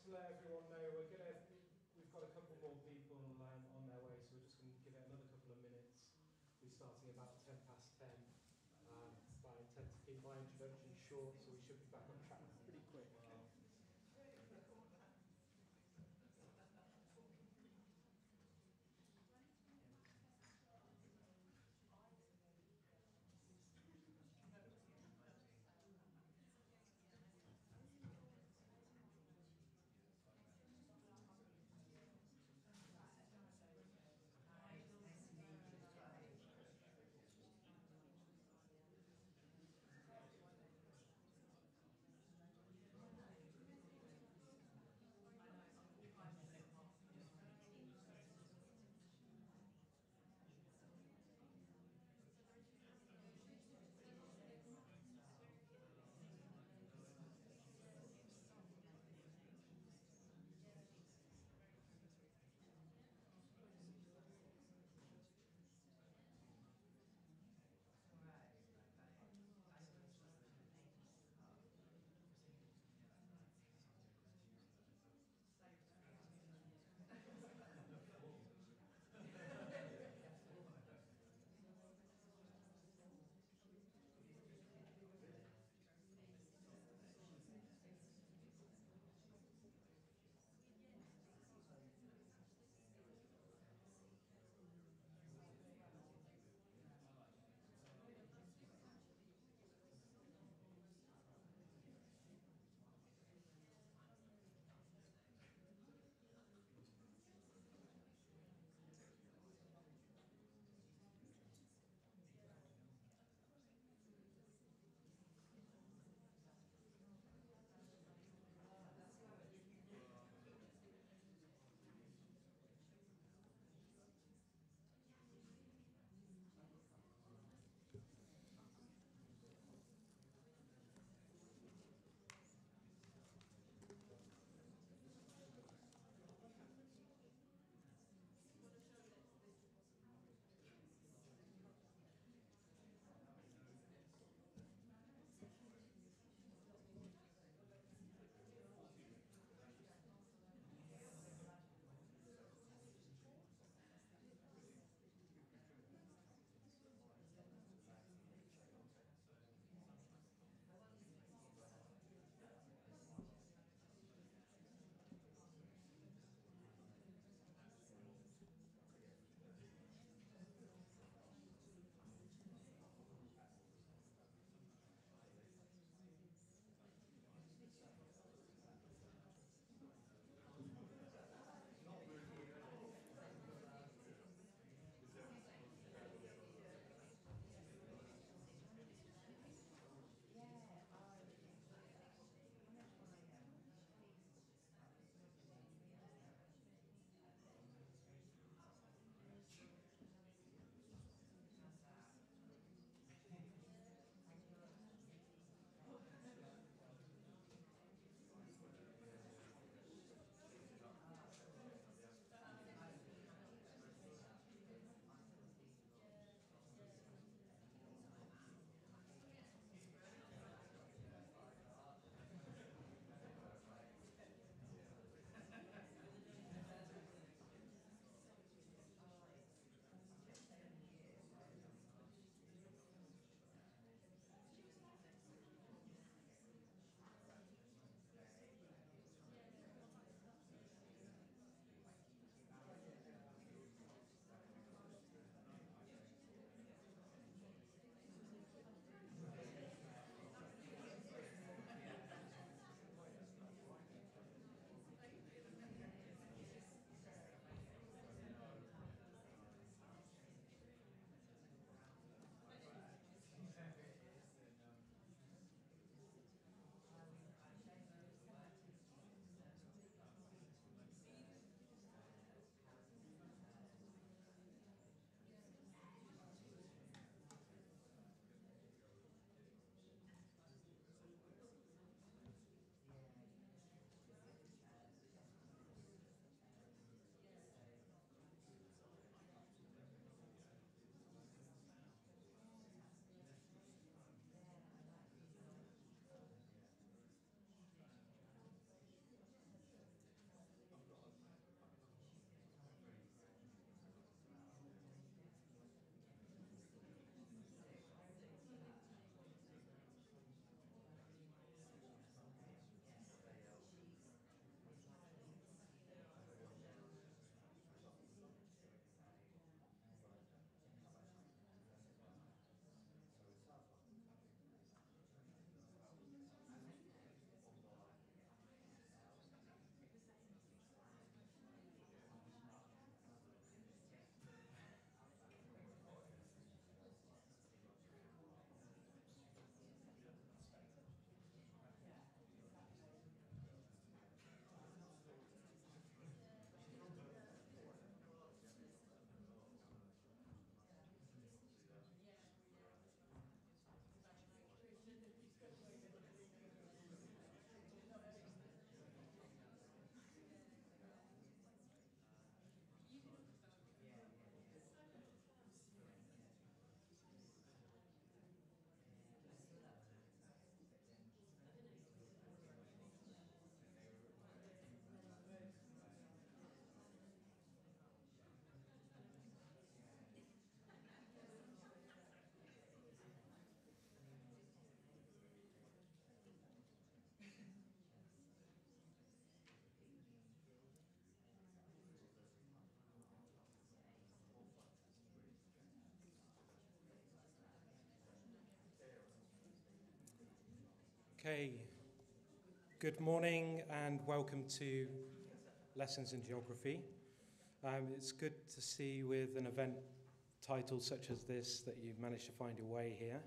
just to let everyone know, we've got a couple more people on their way, so we're just going to give it another couple of minutes. We're starting about 10 past 10. I intend to keep my introduction short, so we should be back on track pretty quick. Okay, good morning and welcome to Lessons in Geography. It's good to see with an event titled such as this that you've managed to find your way here.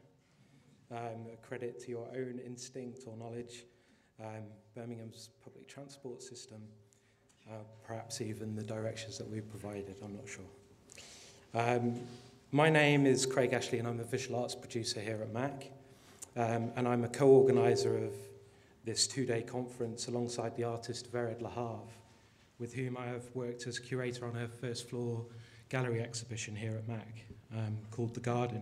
A credit to your own instinct or knowledge, Birmingham's public transport system, perhaps even the directions that we've provided, I'm not sure. My name is Craig Ashley and I'm a visual arts producer here at MAC. And I'm a co-organiser of this two-day conference alongside the artist Vered Lahav, with whom I have worked as curator on her first floor gallery exhibition here at MAC, called The Garden.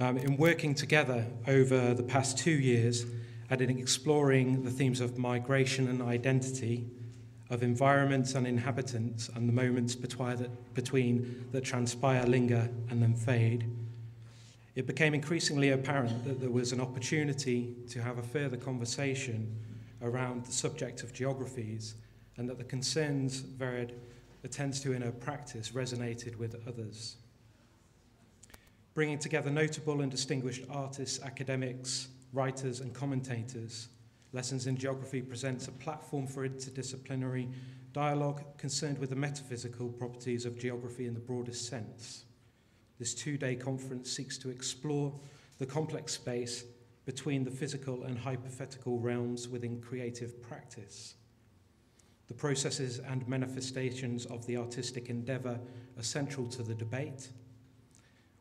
In working together over the past 2 years and in exploring the themes of migration and identity, of environments and inhabitants and the moments between that transpire, linger and then fade, it became increasingly apparent that there was an opportunity to have a further conversation around the subject of geographies and that the concerns Vered attends to in her practice resonated with others. Bringing together notable and distinguished artists, academics, writers and commentators, Lessons in Geography presents a platform for interdisciplinary dialogue concerned with the metaphysical properties of geography in the broadest sense. This two-day conference seeks to explore the complex space between the physical and hypothetical realms within creative practice. The processes and manifestations of the artistic endeavour are central to the debate,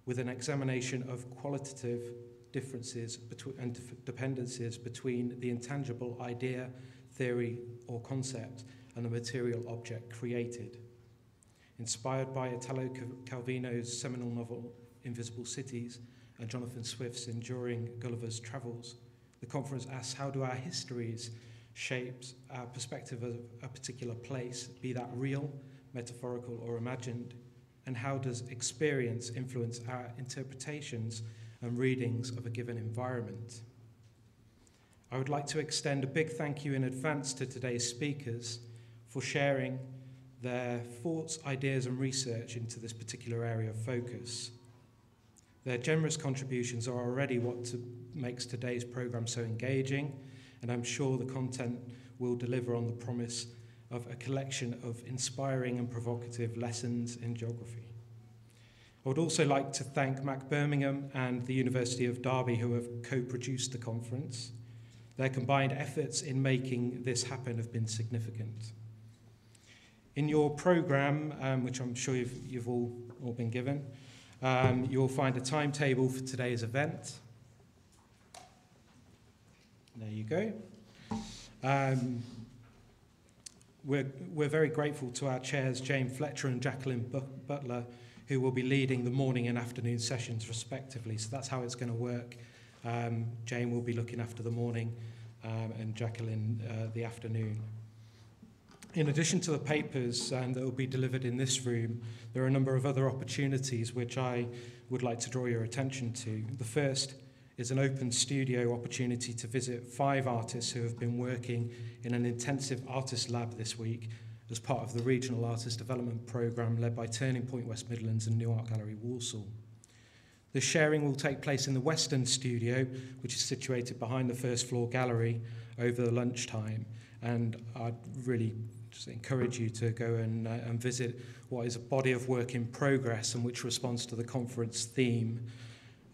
with an examination of qualitative differences and dependencies between the intangible idea, theory, or concept and the material object created. Inspired by Italo Calvino's seminal novel Invisible Cities and Jonathan Swift's enduring Gulliver's Travels, the conference asks, how do our histories shape our perspective of a particular place, be that real, metaphorical or imagined, and how does experience influence our interpretations and readings of a given environment? I would like to extend a big thank you in advance to today's speakers for sharing their thoughts, ideas and research into this particular area of focus. Their generous contributions are already what makes today's programme so engaging, and I'm sure the content will deliver on the promise of a collection of inspiring and provocative lessons in geography. I would also like to thank Mac Birmingham and the University of Derby who have co-produced the conference. Their combined efforts in making this happen have been significant. In your programme, which I'm sure you've all been given, you'll find a timetable for today's event. There you go. We're very grateful to our chairs, Jane Fletcher and Jacqueline Butler, who will be leading the morning and afternoon sessions respectively. So that's how it's going to work. Jane will be looking after the morning and Jacqueline the afternoon. In addition to the papers that will be delivered in this room, there are a number of other opportunities which I would like to draw your attention to. The first is an open studio opportunity to visit 5 artists who have been working in an intensive artist lab this week as part of the Regional Artist Development Programme led by Turning Point West Midlands and New Art Gallery Walsall. The sharing will take place in the Western Studio, which is situated behind the first floor gallery over the lunchtime, and I'd really just encourage you to go and visit what is a body of work in progress and which responds to the conference theme.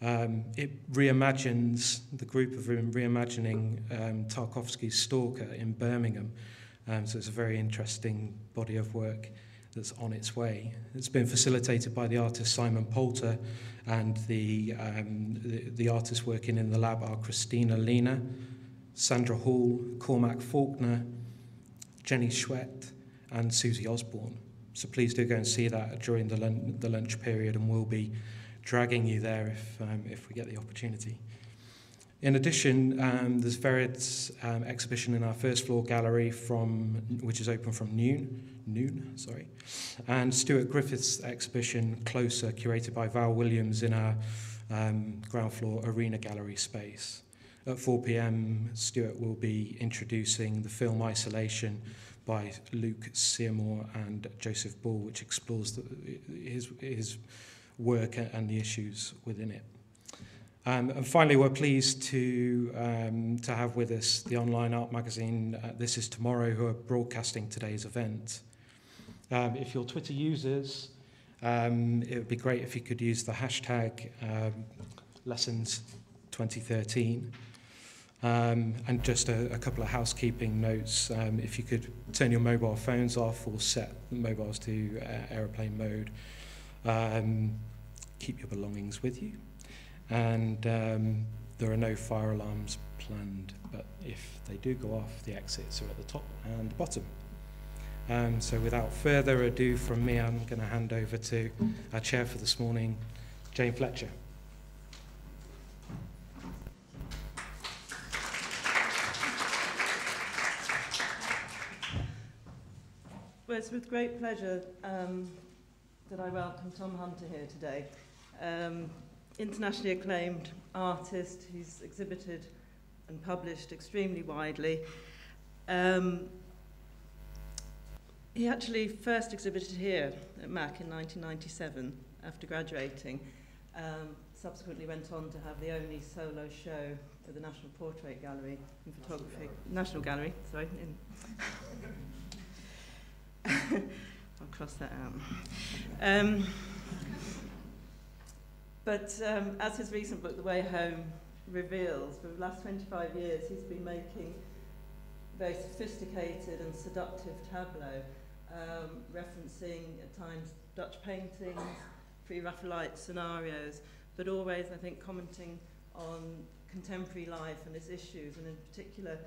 It reimagines, the group of reimagining Tarkovsky's Stalker in Birmingham. So it's a very interesting body of work that's on its way. It's been facilitated by the artist Simon Poulter, and the artists working in the lab are Christina Lena, Sandra Hall, Cormac Faulkner, Jenny Schwett and Susie Osborne. So please do go and see that during the lunch period, and we'll be dragging you there if we get the opportunity. In addition, there's Vered's exhibition in our first floor gallery which is open from noon, and Stuart Griffith's exhibition Closer, curated by Val Williams in our ground floor arena gallery space. At 4 p.m, Stuart will be introducing the film Isolation by Luke Searmore and Joseph Ball, which explores his work and the issues within it. And finally, we're pleased to have with us the online art magazine This Is Tomorrow, who are broadcasting today's event. If you're Twitter users, it would be great if you could use the hashtag Lessons 2013. And just a couple of housekeeping notes. If you could turn your mobile phones off or set mobiles to aeroplane mode, keep your belongings with you. And there are no fire alarms planned, but if they do go off, the exits are at the top and bottom. So without further ado from me, I'm going to hand over to our chair for this morning, Jane Fletcher. Well, it's with great pleasure that I welcome Tom Hunter here today. Internationally acclaimed artist who's exhibited and published extremely widely. He actually first exhibited here at MAC in 1997 after graduating. Subsequently went on to have the only solo show at the National Portrait Gallery in Photography. National Gallery, sorry. I'll cross that out. But as his recent book, The Way Home, reveals, for the last 25 years, he's been making very sophisticated and seductive tableaux, referencing at times Dutch paintings, pre-Raphaelite scenarios, but always, I think, commenting on contemporary life and its issues, and in particular,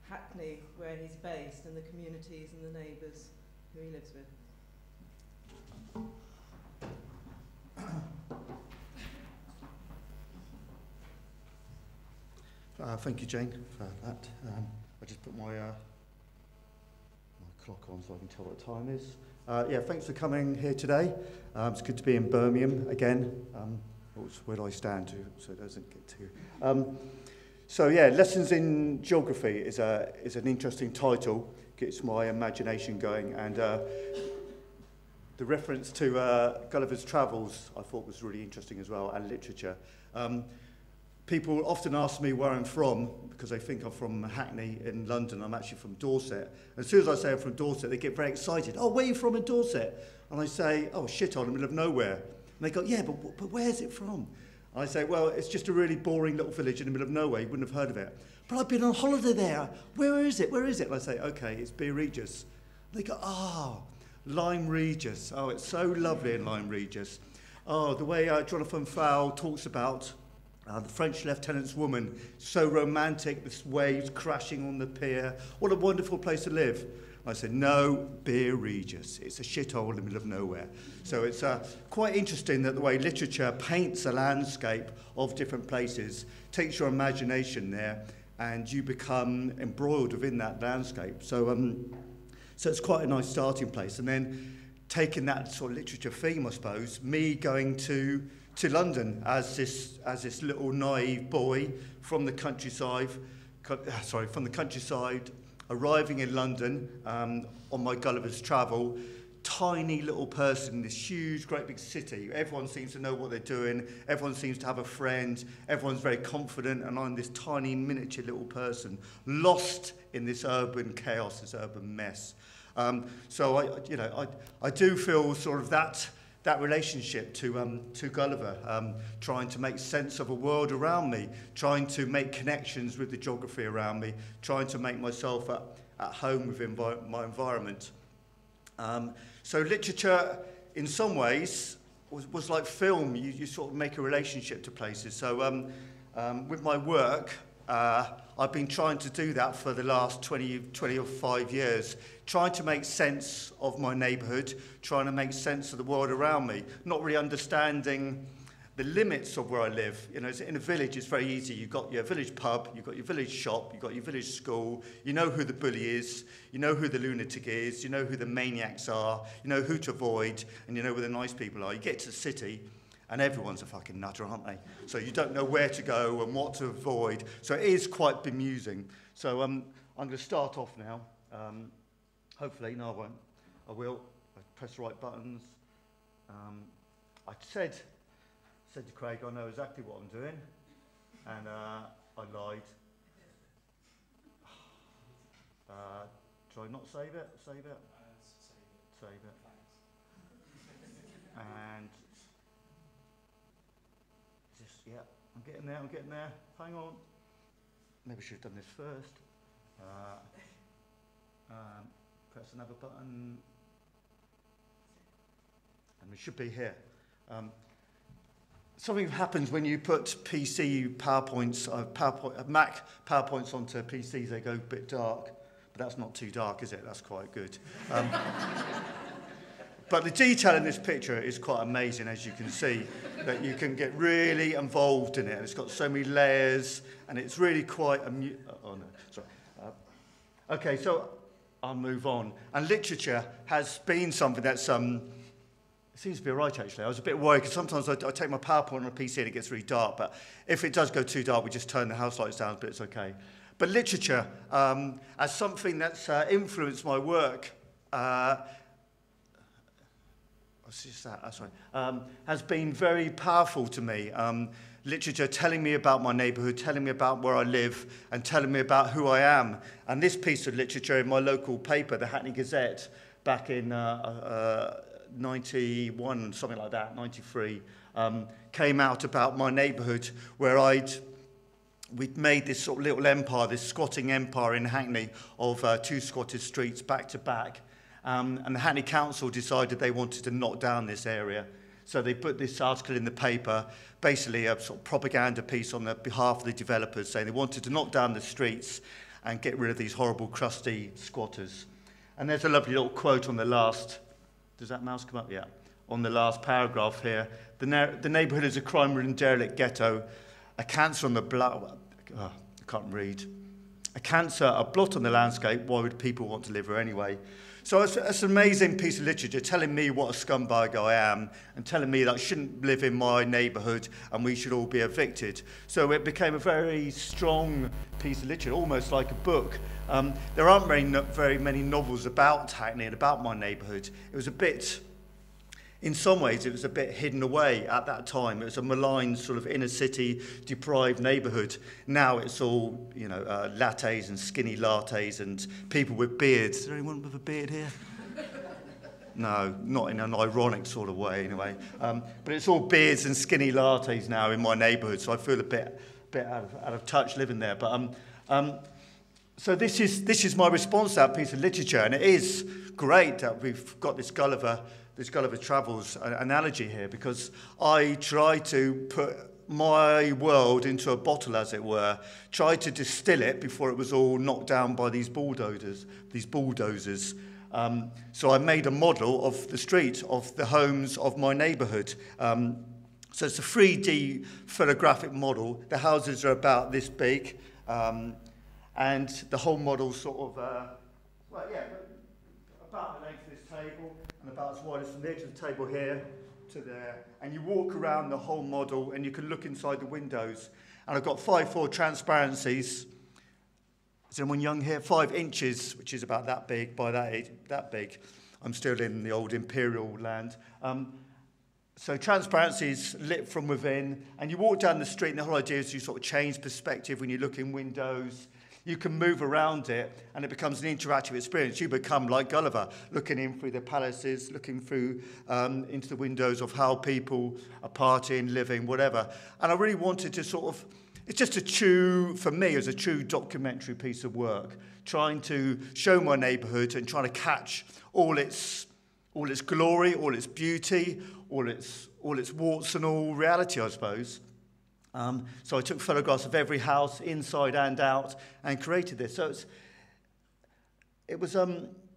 Hackney, where he's based, and the communities and the neighbours who he lives with. Thank you, Jane, for that. I just put my clock on so I can tell what the time is. Yeah, thanks for coming here today. It's good to be in Birmingham again. Where do I stand to so it doesn't get too... So yeah, Lessons in Geography is an interesting title. Gets my imagination going, and the reference to Gulliver's Travels I thought was really interesting as well, and literature. People often ask me where I'm from because they think I'm from Hackney in London. I'm actually from Dorset. And as soon as I say I'm from Dorset, they get very excited. Oh, where are you from in Dorset? And I say, oh, shit, I'm in the middle of nowhere. And they go, yeah, but where's it from? And I say, well, it's just a really boring little village in the middle of nowhere. You wouldn't have heard of it. But I've been on holiday there. Where is it? Where is it? And I say, okay, it's Beer Regis. And they go, oh, Lyme Regis. Oh, it's so lovely in Lyme Regis. Oh, the way Jonathan Fowle talks about the French lieutenant's woman, so romantic, with waves crashing on the pier. What a wonderful place to live. I said, no, Beer Regis. It's a shithole in the middle of nowhere. So it's quite interesting that the way literature paints a landscape of different places, takes your imagination there, and you become embroiled within that landscape. So, so it's quite a nice starting place. And then taking that sort of literature theme, I suppose, me going to London as this little naive boy from the countryside, arriving in London on my Gulliver's Travel, tiny little person in this huge, great big city. Everyone seems to know what they're doing. Everyone seems to have a friend. Everyone's very confident, and I'm this tiny, miniature little person, lost in this urban chaos, this urban mess. So I do feel sort of that relationship to Gulliver, trying to make sense of a world around me, trying to make connections with the geography around me, trying to make myself at home within my environment. So literature, in some ways, was like film. You sort of make a relationship to places. So with my work, I've been trying to do that for the last 20 or 5 years, trying to make sense of my neighbourhood, trying to make sense of the world around me, not really understanding the limits of where I live. You know, in a village, it's very easy. You've got your village pub, you've got your village shop, you've got your village school, you know who the bully is, you know who the lunatic is, you know who the maniacs are, you know who to avoid, and you know where the nice people are. You get to the city, and everyone's a fucking nutter, aren't they? So you don't know where to go and what to avoid. So it is quite bemusing. So I'm going to start off now. Hopefully, no, I won't. I will. I press the right buttons. I said to Craig, I know exactly what I'm doing. and I lied. Should I not save it? Save it? Save it. And just, yeah, I'm getting there. Hang on. Maybe I should have done this first. Press another button. And we should be here. Something happens when you put PC PowerPoints, Mac PowerPoints onto PCs, they go a bit dark. But that's not too dark, is it? That's quite good. But the detail in this picture is quite amazing, as you can see, that you can get really involved in it. It's got so many layers, and it's really quite oh no, sorry. Okay, so I'll move on. And literature has been something that's it seems to be all right, actually. I was a bit worried, because sometimes I take my PowerPoint on a PC and it gets really dark, but if it does go too dark, we just turn the house lights down, but it's okay. But literature, as something that's influenced my work, has been very powerful to me. Literature telling me about my neighbourhood, telling me about where I live, and telling me about who I am. And this piece of literature in my local paper, the Hackney Gazette, back in 91, something like that, 93, came out about my neighbourhood, where we'd made this sort of little empire, this squatting empire in Hackney of 2 squatted streets back to back. And the Hackney Council decided they wanted to knock down this area. So they put this article in the paper, basically a sort of propaganda piece on the behalf of the developers, saying they wanted to knock down the streets and get rid of these horrible, crusty squatters. And there's a lovely little quote on the last, does that mouse come up? Yeah. On the last paragraph here. The neighbourhood is a crime-ridden derelict ghetto, a cancer on the I can't read. A cancer, a blot on the landscape. Why would people want to live here anyway? So it's an amazing piece of literature telling me what a scumbag I am and telling me that I shouldn't live in my neighbourhood and we should all be evicted. So it became a very strong piece of literature, almost like a book. There aren't very many novels about Hackney and about my neighbourhood. It was a bit, in some ways, it was a bit hidden away at that time. It was a maligned sort of inner city, deprived neighbourhood. Now it's all, lattes and skinny lattes and people with beards. Is there anyone with a beard here? No, not in an ironic sort of way, anyway. But it's all beards and skinny lattes now in my neighbourhood, so I feel a bit out of touch living there. But so this is my response to that piece of literature, and it is great that we've got this Gulliver Travels analogy here, because I try to put my world into a bottle, as it were, try to distill it before it was all knocked down by these bulldozers. So I made a model of the street, of the homes of my neighbourhood. So it's a 3D photographic model. The houses are about this big, and the whole model sort of, about the length of this table, and about as wide as from the edge of the table here to there. And you walk around the whole model and you can look inside the windows. And I've got 5'4" transparencies. Is anyone young here? 5 inches, which is about that big, by that big. I'm still in the old imperial land. So transparencies lit from within. And you walk down the street, and the whole idea is you sort of change perspective when you look in windows. You can move around it, and it becomes an interactive experience. You become like Gulliver, looking in through the palaces, looking through into the windows of how people are partying, living, whatever. And I really wanted to sort of, it's just for me, as a true documentary piece of work, trying to show my neighbourhood and trying to catch all its glory, all its beauty, all its warts and all reality, I suppose. So I took photographs of every house, inside and out, and created this. So it was what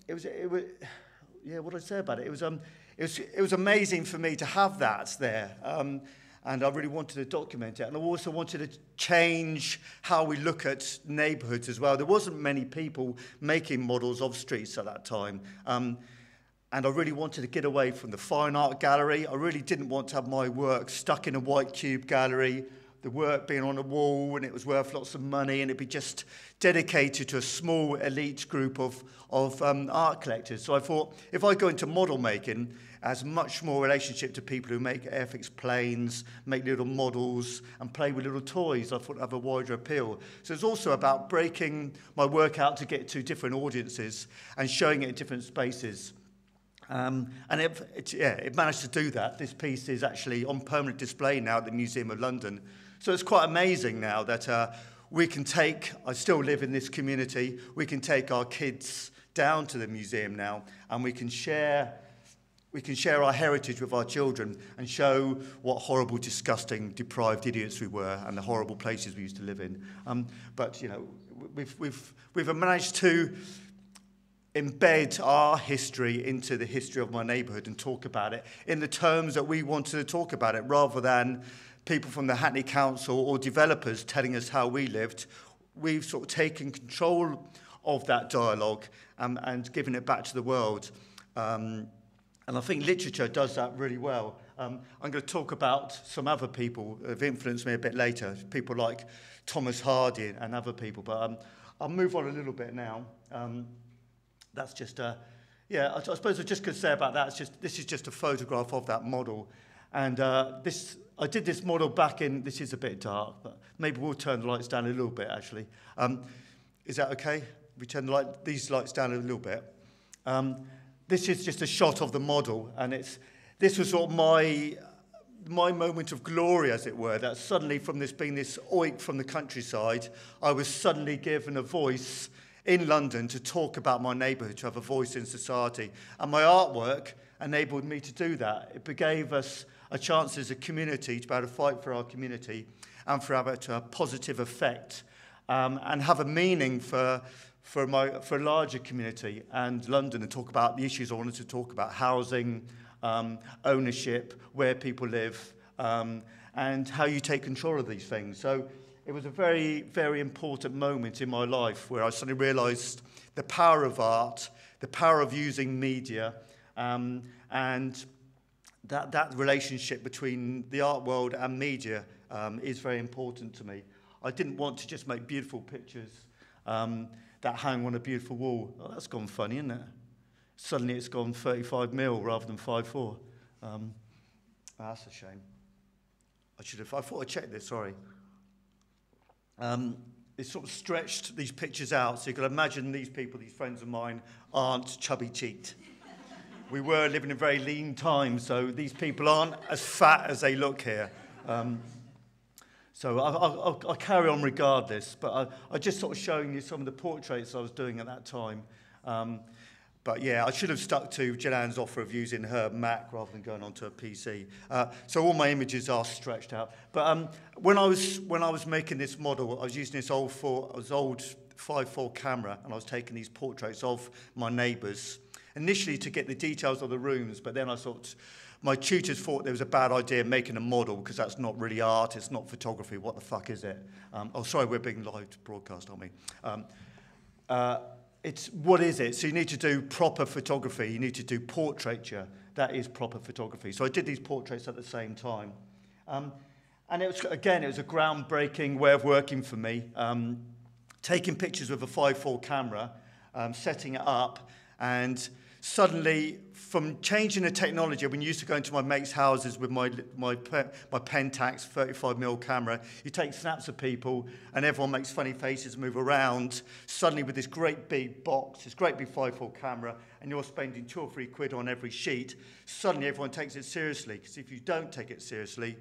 did I say about it? It was amazing for me to have that there, and I really wanted to document it. And I also wanted to change how we look at neighbourhoods as well. There wasn't many people making models of streets at that time. And I really wanted to get away from the fine art gallery. I really didn't want to have my work stuck in a white cube gallery, the work being on a wall and it was worth lots of money, and it'd be just dedicated to a small elite group of art collectors. So I thought, if I go into model making, has much more relationship to people who make Airfix planes, make little models, and play with little toys. I thought it'd have a wider appeal. So it's also about breaking my work out to get to different audiences and showing it in different spaces. And it managed to do that. This piece is actually on permanent display now at the Museum of London. So it's quite amazing now that we can take, I still live in this community, we can take our kids down to the museum now, and we can share our heritage with our children and show what horrible, disgusting, deprived idiots we were and the horrible places we used to live in. But you know, we've managed to embed our history into the history of my neighbourhood and talk about it in the terms that we wanted to talk about it, rather than people from the Hackney Council or developers telling us how we lived. We've sort of taken control of that dialogue and given it back to the world. And I think literature does that really well. I'm going to talk about some other people who have influenced me a bit later, people like Thomas Hardy and other people. But I'll move on a little bit now. That's just, I suppose I just could say about that, this is just a photograph of that model. And I did this model back in, this is a bit dark, but maybe we'll turn the lights down a little bit, actually. Is that okay? We turn these lights down a little bit. This is just a shot of the model, and this was sort of my moment of glory, as it were, that suddenly from this being this oik from the countryside, I was suddenly given a voice in London to talk about my neighbourhood, to have a voice in society. And my artwork enabled me to do that. It gave us a chance as a community to be able to fight for our community and for have a positive effect and have a meaning for a larger community and London, and talk about the issues I wanted to talk about: housing, ownership, where people live, and how you take control of these things. So it was a very, very important moment in my life where I suddenly realised the power of art, the power of using media, and that relationship between the art world and media is very important to me. I didn't want to just make beautiful pictures that hang on a beautiful wall. Oh, that's gone funny, isn't it? Suddenly it's gone 35 mil rather than 5.4. That's a shame. I thought I checked this, sorry. It sort of stretched these pictures out, so you can imagine these people, these friends of mine, aren't chubby-cheeked. We were living in very lean times, so these people aren't as fat as they look here. So I'll carry on regardless, but I'm just sort of showing you some of the portraits I was doing at that time. But yeah, I should have stuck to Gillian's offer of using her Mac rather than going onto a PC. So all my images are stretched out. But when I was making this model, I was using this old 5.4 camera, and I was taking these portraits of my neighbours, initially to get the details of the rooms, but then I thought, my tutors thought there was a bad idea making a model because that's not really art, it's not photography, what the fuck is it? Oh, sorry, we're being live broadcast, aren't we? What is it? So you need to do proper photography, you need to do portraiture, that is proper photography. So I did these portraits at the same time. And it was a groundbreaking way of working for me. Taking pictures with a 5.4 camera, setting it up, and suddenly, from changing the technology, when you used to go into my mates' houses with my Pentax 35mm camera, you take snaps of people and everyone makes funny faces, move around. Suddenly, with this great big box, this great big 5.4 camera, and you're spending 2 or 3 quid on every sheet, suddenly everyone takes it seriously. Because if you don't take it seriously,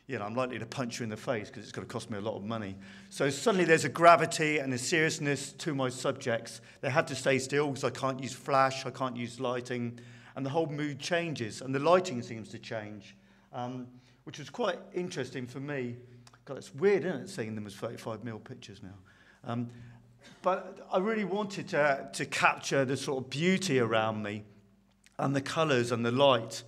you know, I'm likely to punch you in the face because it's going to cost me a lot of money. So suddenly there's a gravity and a seriousness to my subjects. They had to stay still because I can't use flash, I can't use lighting, and the whole mood changes, and the lighting seems to change, which was quite interesting for me. God, it's weird, isn't it, seeing them as 35mm pictures now. But I really wanted to capture the sort of beauty around me and the colours and the light.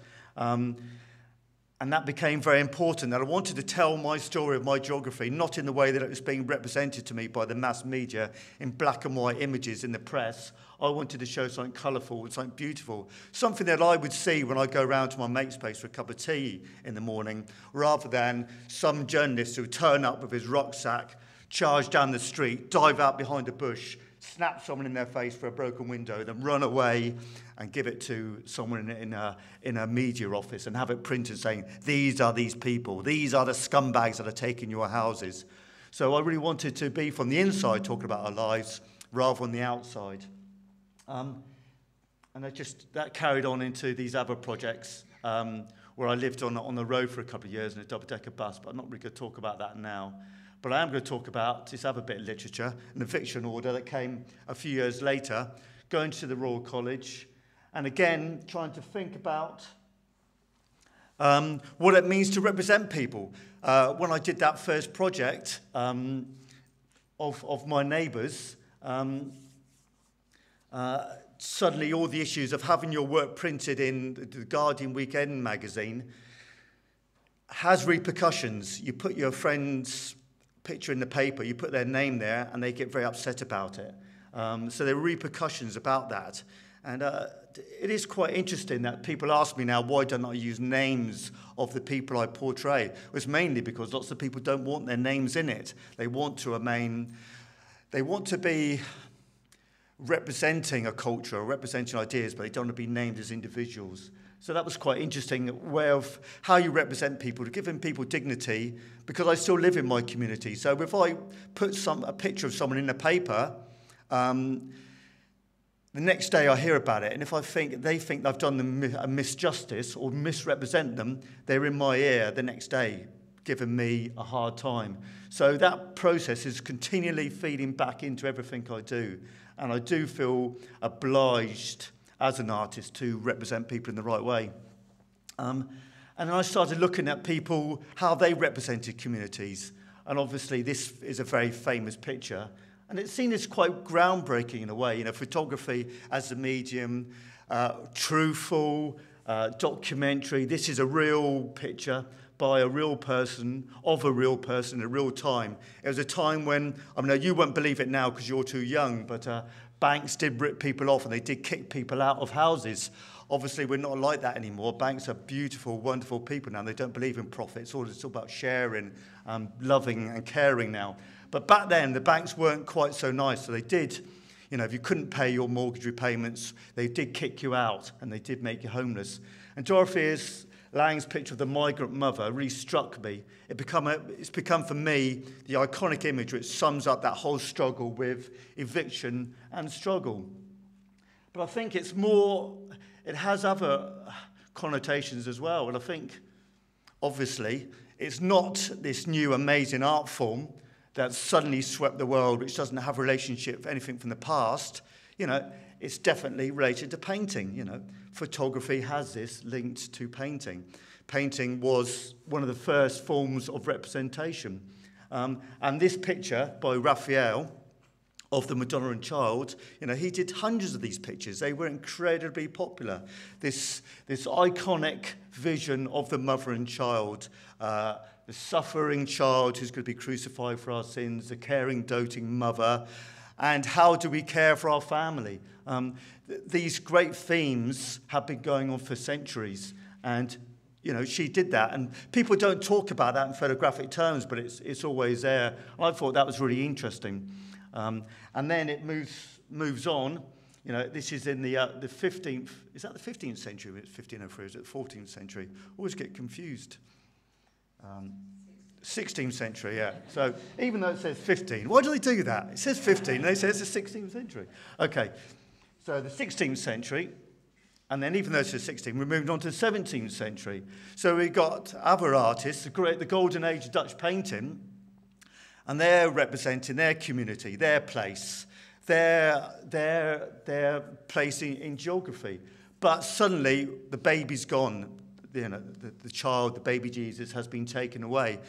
And that became very important, that I wanted to tell my story of my geography, not in the way that it was being represented to me by the mass media in black and white images in the press. I wanted to show something colourful and something beautiful, something that I would see when I go round to my mate's place for a cup of tea in the morning, rather than some journalist who would turn up with his rucksack, charge down the street, dive out behind a bush, snap someone in their face for a broken window, then run away and give it to someone in a media office and have it printed saying, these are these people, these are the scumbags that are taking your houses. So I really wanted to be from the inside talking about our lives rather than the outside. And that carried on into these other projects where I lived on the road for a couple of years in a double-decker bus, but I'm not really going to talk about that now. But I am going to talk about this other bit of literature, an eviction order that came a few years later, going to the Royal College, and again, trying to think about what it means to represent people. When I did that first project of my neighbours, suddenly all the issues of having your work printed in the Guardian Weekend magazine has repercussions. You put your friend's picture in the paper, you put their name there, and they get very upset about it. So there are repercussions about that. And it is quite interesting that people ask me now, why don't I use names of the people I portray? It's mainly because lots of people don't want their names in it. They want to be representing a culture or representing ideas, but they don't want to be named as individuals. So that was quite interesting way of how you represent people, to giving people dignity, because I still live in my community. So if I put a picture of someone in the paper, the next day I hear about it, and if they think I've done them a misjustice or misrepresent them, they're in my ear the next day, giving me a hard time. So that process is continually feeding back into everything I do, and I do feel obliged as an artist to represent people in the right way. And then I started looking at people, how they represented communities. And obviously this is a very famous picture. And it's seen as quite groundbreaking in a way. You know, photography as a medium, truthful, documentary. This is a real picture by a real person, of a real person, in a real time. It was a time when, I mean, you won't believe it now because you're too young, but banks did rip people off and they did kick people out of houses. Obviously, we're not like that anymore. Banks are beautiful, wonderful people now. They don't believe in profit. It's all about sharing, loving and caring now. But back then, the banks weren't quite so nice. So they did, you know, if you couldn't pay your mortgage repayments, they did kick you out and they did make you homeless. And Dorothy Lang's picture of the migrant mother really struck me. It's become for me the iconic image which sums up that whole struggle with eviction and struggle. But I think it has other connotations as well. And I think, obviously, it's not this new amazing art form that suddenly swept the world, which doesn't have a relationship with anything from the past. You know, it's definitely related to painting, you know. Photography has this linked to painting. Painting was one of the first forms of representation. And this picture by Raphael of the Madonna and Child, you know, he did hundreds of these pictures. They were incredibly popular. This iconic vision of the mother and child, the suffering child who's going to be crucified for our sins, the caring, doting mother, and how do we care for our family? These great themes have been going on for centuries, and you know, she did that, and people don't talk about that in photographic terms, but it's always there. I thought that was really interesting. And then it moves on. You know, this is in the 15th. Is that the 15th century? It's 1503. Is it the 14th century? Always get confused. 16th century, yeah. So even though it says 15, why do they do that? It says 15, and they say it's the 16th century. Okay, so the 16th century, and then even though it says 16, we moved on to the 17th century. So we got other artists, the golden age of Dutch painting, and they're representing their community, their place, their place in geography. But suddenly, the baby's gone. You know, the child, the baby Jesus, has been taken away.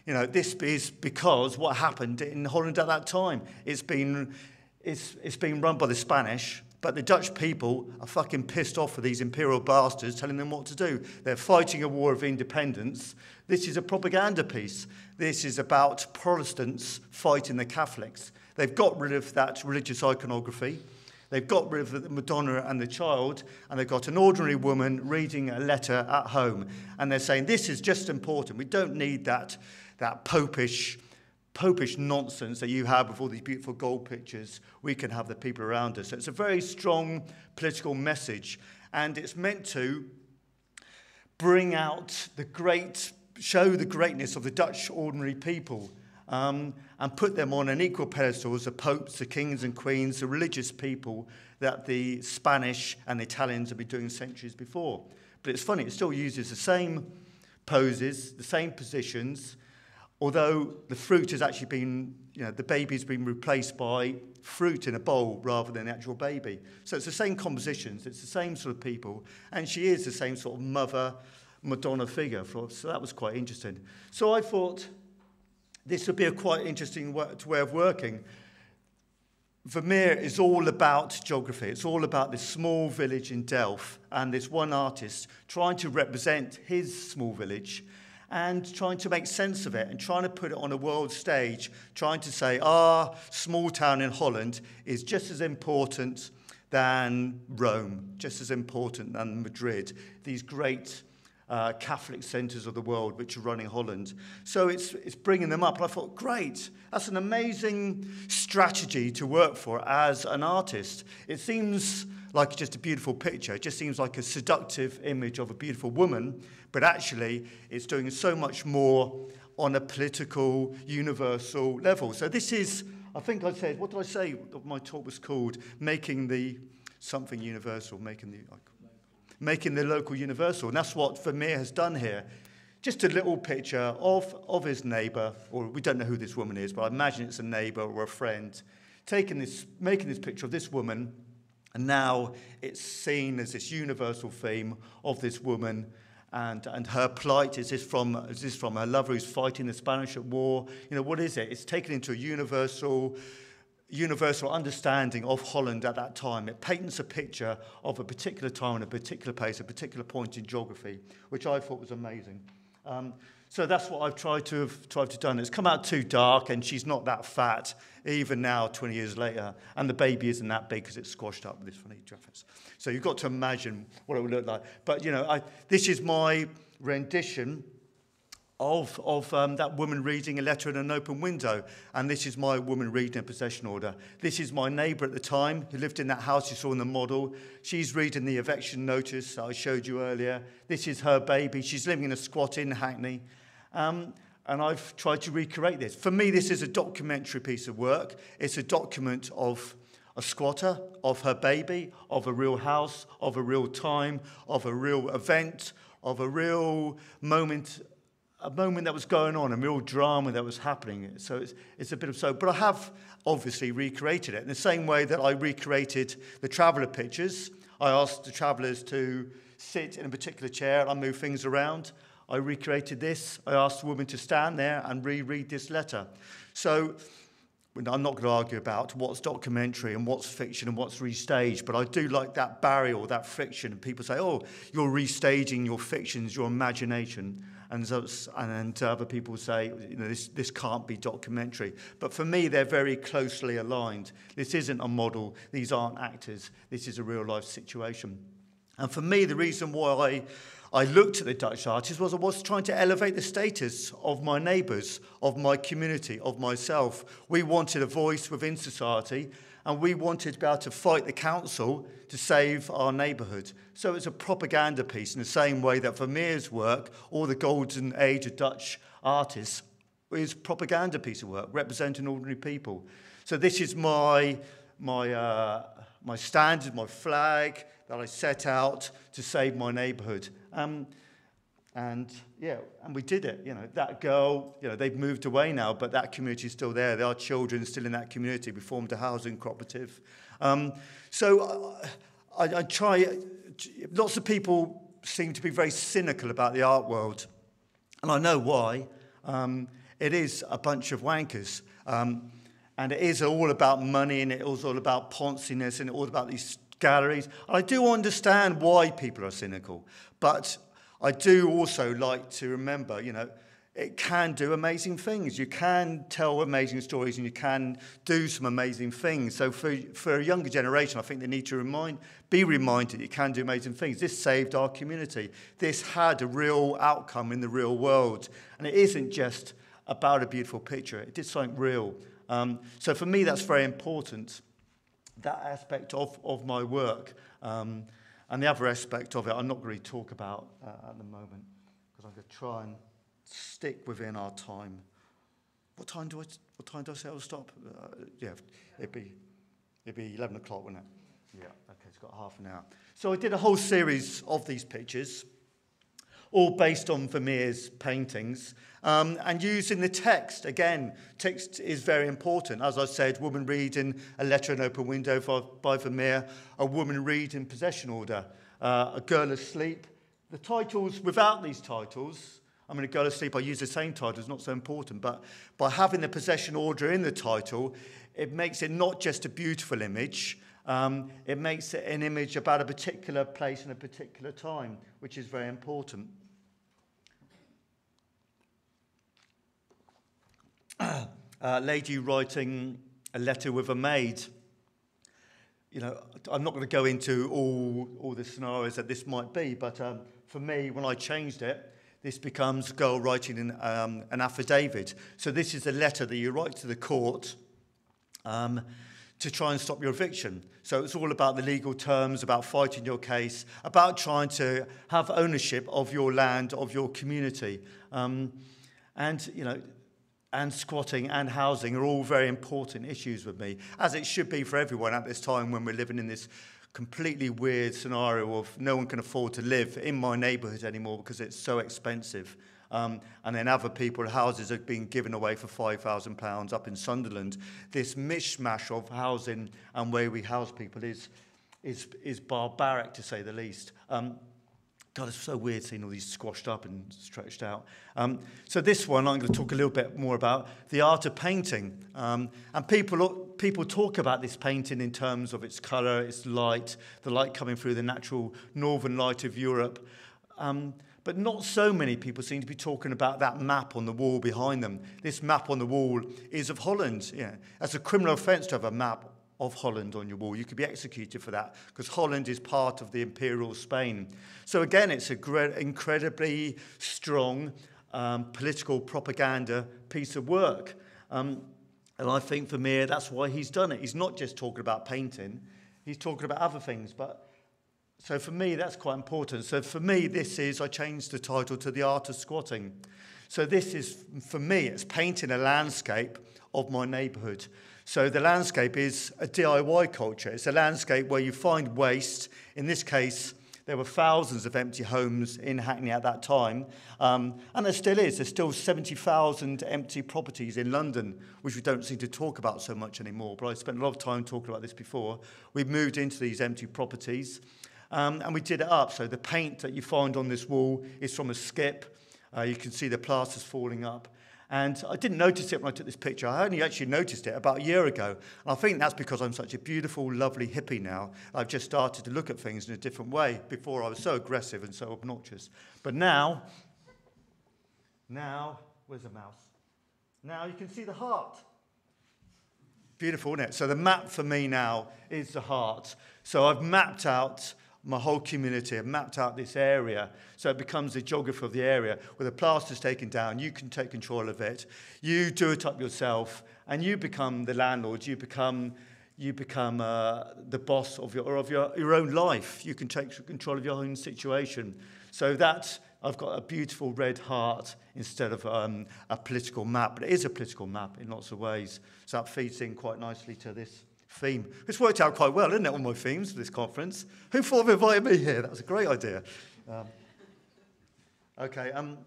You know, this is because what happened in Holland at that time. It's been run by the Spanish, but the Dutch people are fucking pissed off with these imperial bastards telling them what to do. They're fighting a war of independence. This is a propaganda piece. This is about Protestants fighting the Catholics. They've got rid of that religious iconography. They've got rid of the Madonna and the Child, and they've got an ordinary woman reading a letter at home. And they're saying, this is just important. We don't need that popish popish nonsense that you have with all these beautiful gold pictures, we can have the people around us. So it's a very strong political message, and it's meant to bring out show the greatness of the Dutch ordinary people, and put them on an equal pedestal as the popes, the kings and queens, the religious people that the Spanish and the Italians have been doing centuries before. But it's funny, it still uses the same poses, the same positions, although the fruit has actually been, the baby's been replaced by fruit in a bowl rather than the actual baby. So it's the same compositions, it's the same sort of people, and she is the same sort of mother, Madonna figure. So that was quite interesting. So I thought this would be a quite interesting way of working. Vermeer is all about geography. It's all about this small village in Delft and this one artist trying to represent his small village and trying to make sense of it and trying to put it on a world stage, trying to say, our small town in Holland is just as important than Rome, just as important than Madrid, these great Catholic centres of the world which are running Holland. So it's bringing them up. And I thought, great, that's an amazing strategy to work for as an artist. It seems like just a beautiful picture. It just seems like a seductive image of a beautiful woman, but actually it's doing so much more on a political, universal level. So this is, I think I said, what did I say my talk was called? Making the something universal, making the local universal. And that's what Vermeer has done here. Just a little picture of his neighbour, or we don't know who this woman is, but I imagine it's a neighbour or a friend, making this picture of this woman, and now it's seen as this universal theme of this woman and her plight. Is this from her lover who's fighting the Spanish war? What is it? It's taken into a universal understanding of Holland at that time. It paints a picture of a particular time, a particular place, a particular point in geography, which I thought was amazing. So that's what I've tried to do. It's come out too dark, and she's not that fat, even now, 20 years later. And the baby isn't that big because it's squashed up with this funny graphics. So you've got to imagine what it would look like. But, this is my rendition of that woman reading a letter in an open window. And this is my woman reading a possession order. This is my neighbour at the time who lived in that house you saw in the model. She's reading the eviction notice that I showed you earlier. This is her baby. She's living in a squat in Hackney. And I've tried to recreate this. For me, this is a documentary piece of work. It's a document of a squatter, of her baby, of a real house, of a real time, of a real event, of a real moment, a moment that was going on, a real drama that was happening. So it's a bit of so. But I have obviously recreated it in the same way that I recreated the traveller pictures. I asked the travellers to sit in a particular chair and I moved things around. I recreated this. I asked the woman to stand there and reread this letter. So I'm not going to argue about what's documentary and what's fiction and what's restaged, but I do like that barrier or that friction. And people say, oh, you're restaging your fictions, your imagination. And other people say, this can't be documentary. But for me, they're very closely aligned. This isn't a model. These aren't actors. This is a real-life situation. And for me, the reason why I looked at the Dutch artists was I was trying to elevate the status of my neighbours, of my community, of myself. We wanted a voice within society, and we wanted to be able to fight the council to save our neighbourhood. So it's a propaganda piece in the same way that Vermeer's work, or the golden age of Dutch artists, is a propaganda piece of work, representing ordinary people. So this is my standard, my flag, that I set out to save my neighbourhood. And we did it. That girl, they've moved away now, but that community is still there. There are children still in that community. We formed a housing cooperative. So I try, lots of people seem to be very cynical about the art world. And I know why. It is a bunch of wankers. And it is all about money, and it is all about ponciness, and it's all about these galleries. I do understand why people are cynical, but I do also like to remember, it can do amazing things. You can tell amazing stories and you can do some amazing things. So for a younger generation, I think they need to be reminded you can do amazing things. This saved our community. This had a real outcome in the real world. And it isn't just about a beautiful picture. It did something real. So for me, that's very important, that aspect of my work. And the other aspect of it, I'm not going to talk about at the moment, because I'm going to try and stick within our time. What time do I say I'll stop? Yeah, it'd be 11 o'clock, wouldn't it? Yeah, okay, it's got half an hour. So I did a whole series of these pictures, all based on Vermeer's paintings, and using the text. Again, text is very important. As I said, woman reading A Letter, an Open Window by Vermeer, a woman reading Possession Order, A Girl Asleep. The titles, without these titles, I mean, A Girl Asleep, I use the same title, it's not so important, but by having the possession order in the title, it makes it not just a beautiful image, it makes it an image about a particular place and a particular time, which is very important. Lady writing a letter with a maid. You know, I'm not going to go into all the scenarios that this might be, but for me, when I changed it, this becomes a girl writing an affidavit. So this is a letter that you write to the court to try and stop your eviction. So it's all about the legal terms, about fighting your case, about trying to have ownership of your land, of your community. And, you know, and squatting and housing are all very important issues with me, as it should be for everyone at this time when we're living in this completely weird scenario of no one can afford to live in my neighbourhood anymore because it's so expensive. And then other people, houses are being given away for £5,000 up in Sunderland. This mishmash of housing and where we house people is barbaric, to say the least. God, it's so weird seeing all these squashed up and stretched out. So this one, I'm going to talk a little bit more about the art of painting. And people talk about this painting in terms of its colour, its light, the light coming through the natural northern light of Europe. But not so many people seem to be talking about that map on the wall behind them. This map on the wall is of Holland. Yeah. That's a criminal offence to have a map of Holland on your wall. You could be executed for that because Holland is part of the imperial Spain. So again, it's an incredibly strong political propaganda piece of work. And I think Vermeer, that's why he's done it. He's not just talking about painting, he's talking about other things. But so for me, that's quite important. So for me, I changed the title to The Art of Squatting. So this is, for me, it's painting a landscape of my neighbourhood. So the landscape is a DIY culture. It's a landscape where you find waste. In this case, there were thousands of empty homes in Hackney at that time. And there still is. There's still 70,000 empty properties in London, which we don't seem to talk about so much anymore. But I spent a lot of time talking about this before. We've moved into these empty properties. And we did it up. So the paint that you find on this wall is from a skip. You can see the plasters falling up. And I didn't notice it when I took this picture. I only actually noticed it about a year ago. And I think that's because I'm such a beautiful, lovely hippie now. I've just started to look at things in a different way. Before I was so aggressive and so obnoxious. But now, where's the mouse? Now you can see the heart. Beautiful, isn't it? So the map for me now is the heart. So I've mapped out my whole community. I've mapped out this area, so it becomes the geography of the area. Where the plaster's taken down, you can take control of it. You do it up yourself, and you become the landlord. You become the boss of your own life. You can take control of your own situation. So that I've got a beautiful red heart instead of a political map. But it is a political map in lots of ways. So that feeds in quite nicely to this theme. It's worked out quite well, isn't it, all my themes for this conference? Who thought of inviting me here? That was a great idea. Okay, I'm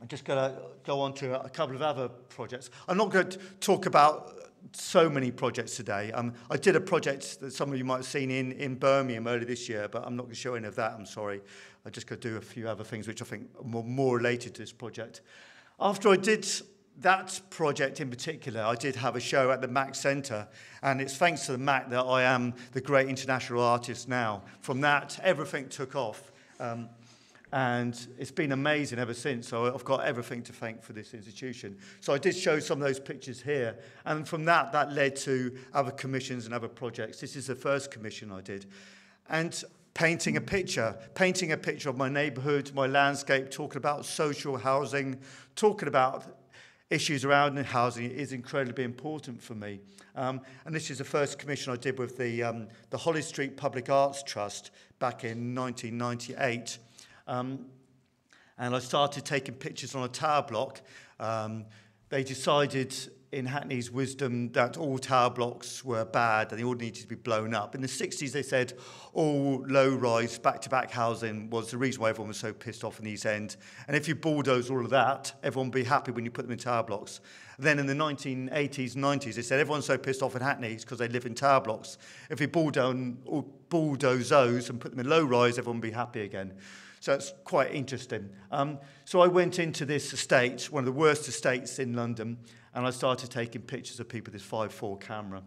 just going to go on to a couple of other projects. I'm not going to talk about so many projects today. I did a project that some of you might have seen in Birmingham earlier this year, but I'm not going to show any of that, I'm sorry. I'm just going to do a few other things which I think are more related to this project. After I did that project in particular, I did have a show at the Mac Centre, and it's thanks to the Mac that I am the great international artist now. From that, everything took off, and it's been amazing ever since. So I've got everything to thank for this institution. So I did show some of those pictures here, and from that led to other commissions and other projects. This is the first commission I did. And painting a picture of my neighbourhood, my landscape, talking about social housing, talking about issues around housing is incredibly important for me. And this is the first commission I did with the Holly Street Public Arts Trust back in 1998. And I started taking pictures on a tower block. They decided in Hackney's wisdom that all tower blocks were bad and they all needed to be blown up. In the 60s, they said all low-rise, back-to-back housing was the reason why everyone was so pissed off in the East End. And if you bulldoze all of that, everyone would be happy when you put them in tower blocks. Then in the 1980s and 90s, they said everyone's so pissed off in Hackney because they live in tower blocks. If you bulldoze those and put them in low-rise, everyone would be happy again. So it's quite interesting. So I went into this estate, one of the worst estates in London, and I started taking pictures of people with this 5.4 camera.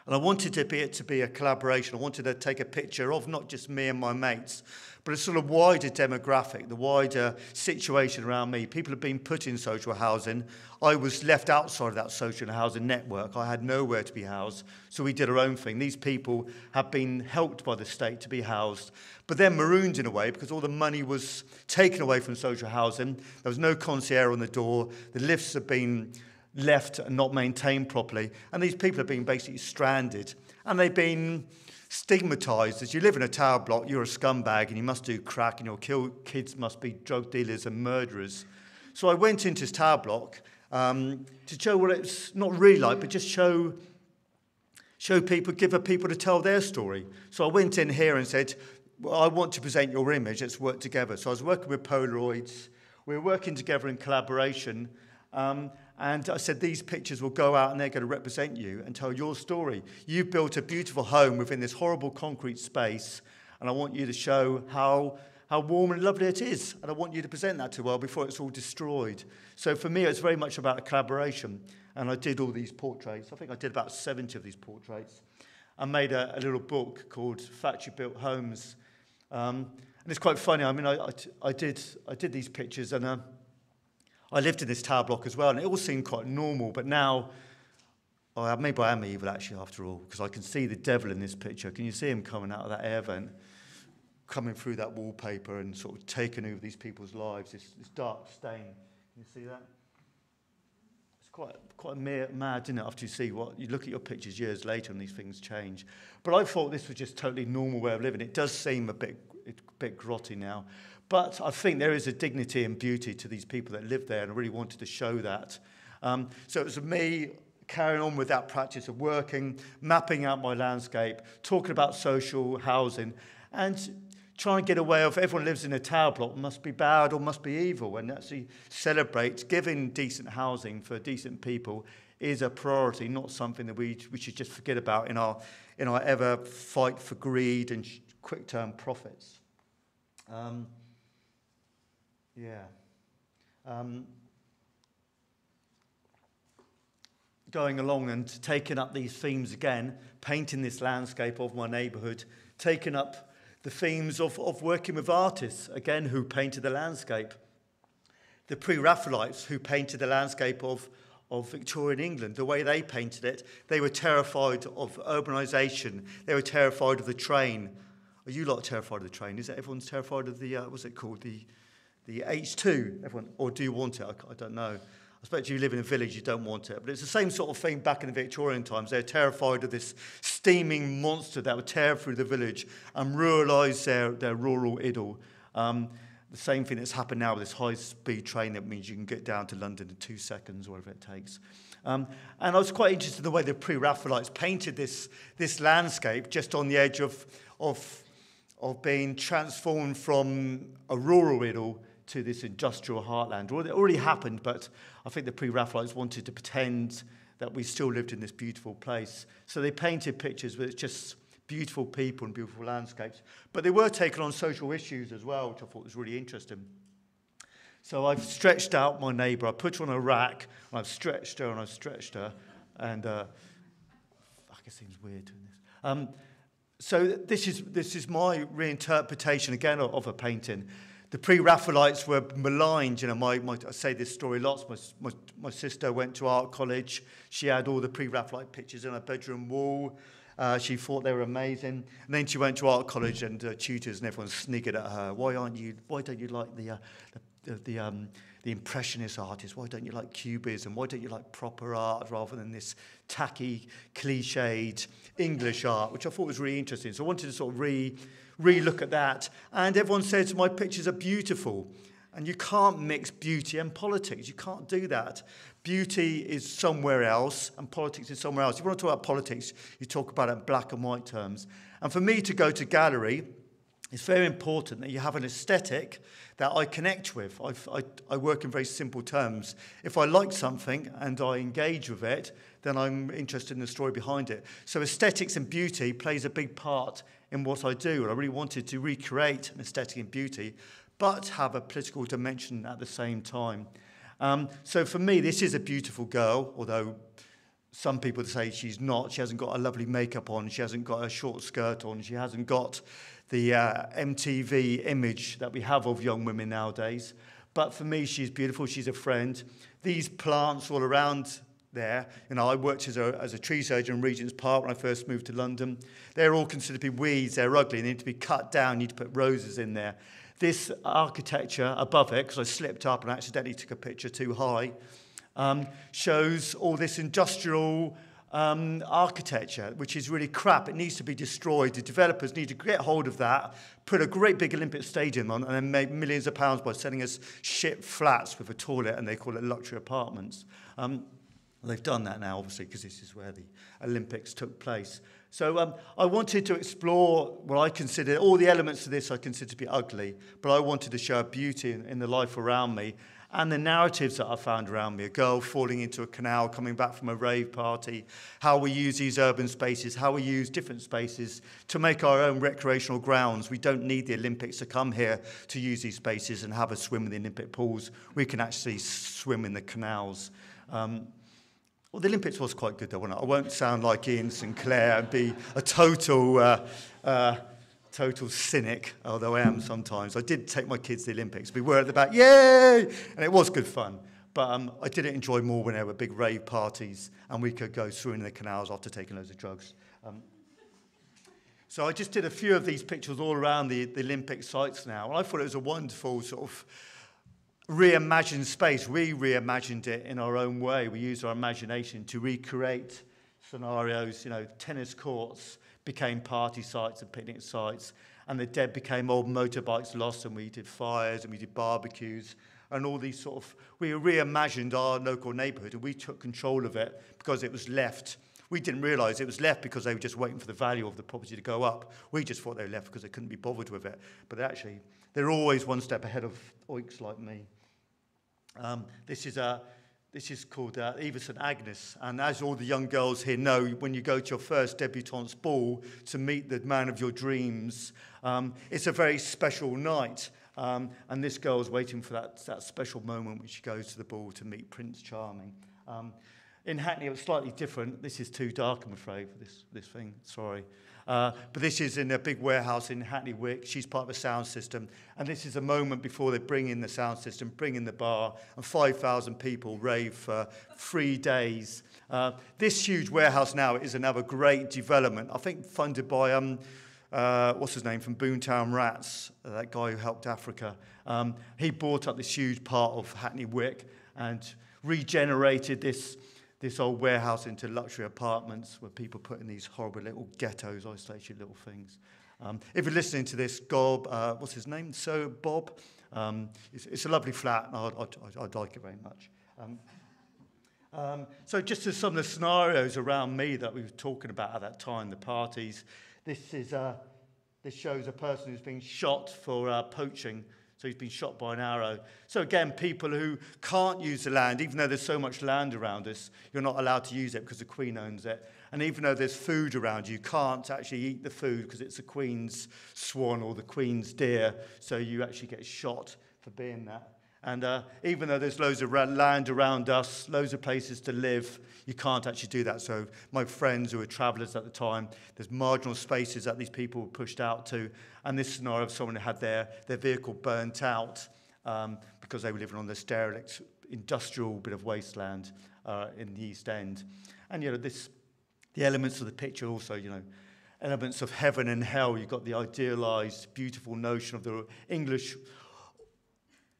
And I wanted it to be a collaboration. I wanted to take a picture of not just me and my mates, but a sort of wider demographic, the wider situation around me. People have been put in social housing. I was left outside of that social housing network. I had nowhere to be housed, so we did our own thing. These people have been helped by the state to be housed, but they're marooned in a way because all the money was taken away from social housing. There was no concierge on the door. The lifts have been left and not maintained properly, and these people have been basically stranded, and they've been stigmatised. As you live in a tower block, you're a scumbag and you must do crack and your kids must be drug dealers and murderers. So I went into this tower block to show what it's not really like, but just show people, give people to tell their story. So I went in here and said, well, I want to present your image, let's work together. So I was working with Polaroids, we were working together in collaboration, and I said, these pictures will go out and they're going to represent you and tell your story. You've built a beautiful home within this horrible concrete space, and I want you to show how warm and lovely it is, and I want you to present that to the world before it's all destroyed. So for me, it's very much about a collaboration, and I did all these portraits. I think I did about 70 of these portraits. I made a little book called Factory-Built Homes, and it's quite funny. I mean, I did these pictures, and I lived in this tower block as well, and it all seemed quite normal, but now, maybe I am evil actually after all, because I can see the devil in this picture. Can you see him coming out of that air vent, coming through that wallpaper and sort of taking over these people's lives, this dark stain? Can you see that? It's quite mad, isn't it, after you look at your pictures years later and these things change. But I thought this was just totally normal way of living. It does seem a bit grotty now. But I think there is a dignity and beauty to these people that live there, and I really wanted to show that. So it was me carrying on with that practice of working, mapping out my landscape, talking about social housing, and trying to get away of everyone lives in a tower block must be bad or must be evil, and actually celebrate giving decent housing for decent people is a priority, not something that we should just forget about in our ever fight for greed and quick-term profits. Going along and taking up these themes again, painting this landscape of my neighbourhood, taking up the themes of working with artists, again, who painted the landscape. The Pre-Raphaelites, who painted the landscape of Victorian England, the way they painted it, they were terrified of urbanisation. They were terrified of the train. Are you lot terrified of the train? Is everyone's terrified of the, what's it called, the H2? Everyone, or do you want it? I don't know. I suppose you live in a village, you don't want it. But it's the same sort of thing back in the Victorian times. They're terrified of this steaming monster that would tear through the village and ruralise their rural idyll. The same thing that's happened now with this high-speed train that means you can get down to London in 2 seconds, whatever it takes. And I was quite interested in the way the Pre-Raphaelites painted this landscape just on the edge of being transformed from a rural idyll to this industrial heartland. It already happened, but I think the Pre-Raphaelites wanted to pretend that we still lived in this beautiful place. So they painted pictures with just beautiful people and beautiful landscapes. But they were taking on social issues as well, which I thought was really interesting. So I've stretched out my neighbour. I put her on a rack, and I've stretched her, and fuck, it seems weird doing this. So this is my reinterpretation again of a painting. The Pre-Raphaelites were maligned. You know, I say this story lots. My sister went to art college. She had all the Pre-Raphaelite pictures on her bedroom wall. She thought they were amazing. And then she went to art college, and tutors and everyone sniggered at her. Why don't you like the Impressionist artists? Why don't you like Cubism? Why don't you like proper art rather than this tacky, cliched English art, which I thought was really interesting. So I wanted to sort of re-look at that. And everyone says my pictures are beautiful. And you can't mix beauty and politics. You can't do that. Beauty is somewhere else, and politics is somewhere else. If you want to talk about politics, you talk about it in black and white terms. And for me to go to gallery, it's very important that you have an aesthetic that I connect with. I work in very simple terms. If I like something and I engage with it, then I'm interested in the story behind it. So aesthetics and beauty plays a big part in what I do. And I really wanted to recreate an aesthetic and beauty, but have a political dimension at the same time. So for me, this is a beautiful girl, although some people say she's not. She hasn't got a lovely makeup on. She hasn't got a short skirt on. She hasn't got the MTV image that we have of young women nowadays. But for me, she's beautiful. She's a friend. These plants all around there, I worked as a tree surgeon in Regent's Park when I first moved to London. They're all considered to be weeds. They're ugly. They need to be cut down. You need to put roses in there. This architecture above it, because I slipped up and accidentally took a picture too high, shows all this industrial architecture, which is really crap. It needs to be destroyed. The developers need to get hold of that, put a great big Olympic stadium on, and then make millions of pounds by selling us shit flats with a toilet, and they call it luxury apartments. They've done that now, obviously, because this is where the Olympics took place. So I wanted to explore what I consider, all the elements of this I consider to be ugly, but I wanted to show beauty in the life around me and the narratives that I found around me. A girl falling into a canal, coming back from a rave party, how we use these urban spaces, how we use different spaces to make our own recreational grounds. We don't need the Olympics to come here to use these spaces and have a swim in the Olympic pools. We can actually swim in the canals. Well, the Olympics was quite good, though, wasn't it? I won't sound like Ian Sinclair and be a total cynic, although I am sometimes. I did take my kids to the Olympics. We were at the back, yay! And it was good fun. But I did enjoy more when there were big rave parties and we could go swimming in the canals after taking loads of drugs. So I just did a few of these pictures all around the Olympic sites now. And I thought it was a wonderful sort of reimagined space. We reimagined it in our own way. We used our imagination to recreate scenarios. Tennis courts became party sites and picnic sites, and the dead became old motorbikes lost, and we did fires and we did barbecues and all these sort of, we reimagined our local neighbourhood, and we took control of it because it was left. We didn't realise it was left because they were just waiting for the value of the property to go up. We just thought they were left because they couldn't be bothered with it. But actually, they're always one step ahead of oiks like me. This is called Eva St Agnes, and as all the young girls here know, when you go to your first debutante's ball to meet the man of your dreams, it's a very special night, and this girl's waiting for that special moment when she goes to the ball to meet Prince Charming. In Hackney, it was slightly different. This is too dark, I'm afraid, for this thing. Sorry. But this is in a big warehouse in Hackney Wick. She's part of a sound system. And this is a moment before they bring in the sound system, bring in the bar, and 5,000 people rave for 3 days. This huge warehouse now is another great development, I think funded by, what's his name, from Boomtown Rats, that guy who helped Africa. He bought up this huge part of Hackney Wick and regenerated this old warehouse into luxury apartments where people put in these horrible little ghettos, isolated little things. If you're listening to this, Gob, what's his name? So Bob. It's a lovely flat, and I'd like it very much. So just as some of the scenarios around me that we were talking about at that time, the parties, this shows a person who's been shot for poaching. So he's been shot by an arrow. So again, people who can't use the land, even though there's so much land around us, you're not allowed to use it because the Queen owns it. And even though there's food around you can't actually eat the food because it's the Queen's swan or the Queen's deer. So you actually get shot for being that. And even though there's loads of land around us, loads of places to live, you can't actually do that. So my friends who were travellers at the time, there's marginal spaces that these people were pushed out to. And this scenario of someone who had their vehicle burnt out because they were living on this derelict industrial bit of wasteland in the East End. And, the elements of the picture also, elements of heaven and hell. You've got the idealised, beautiful notion of the English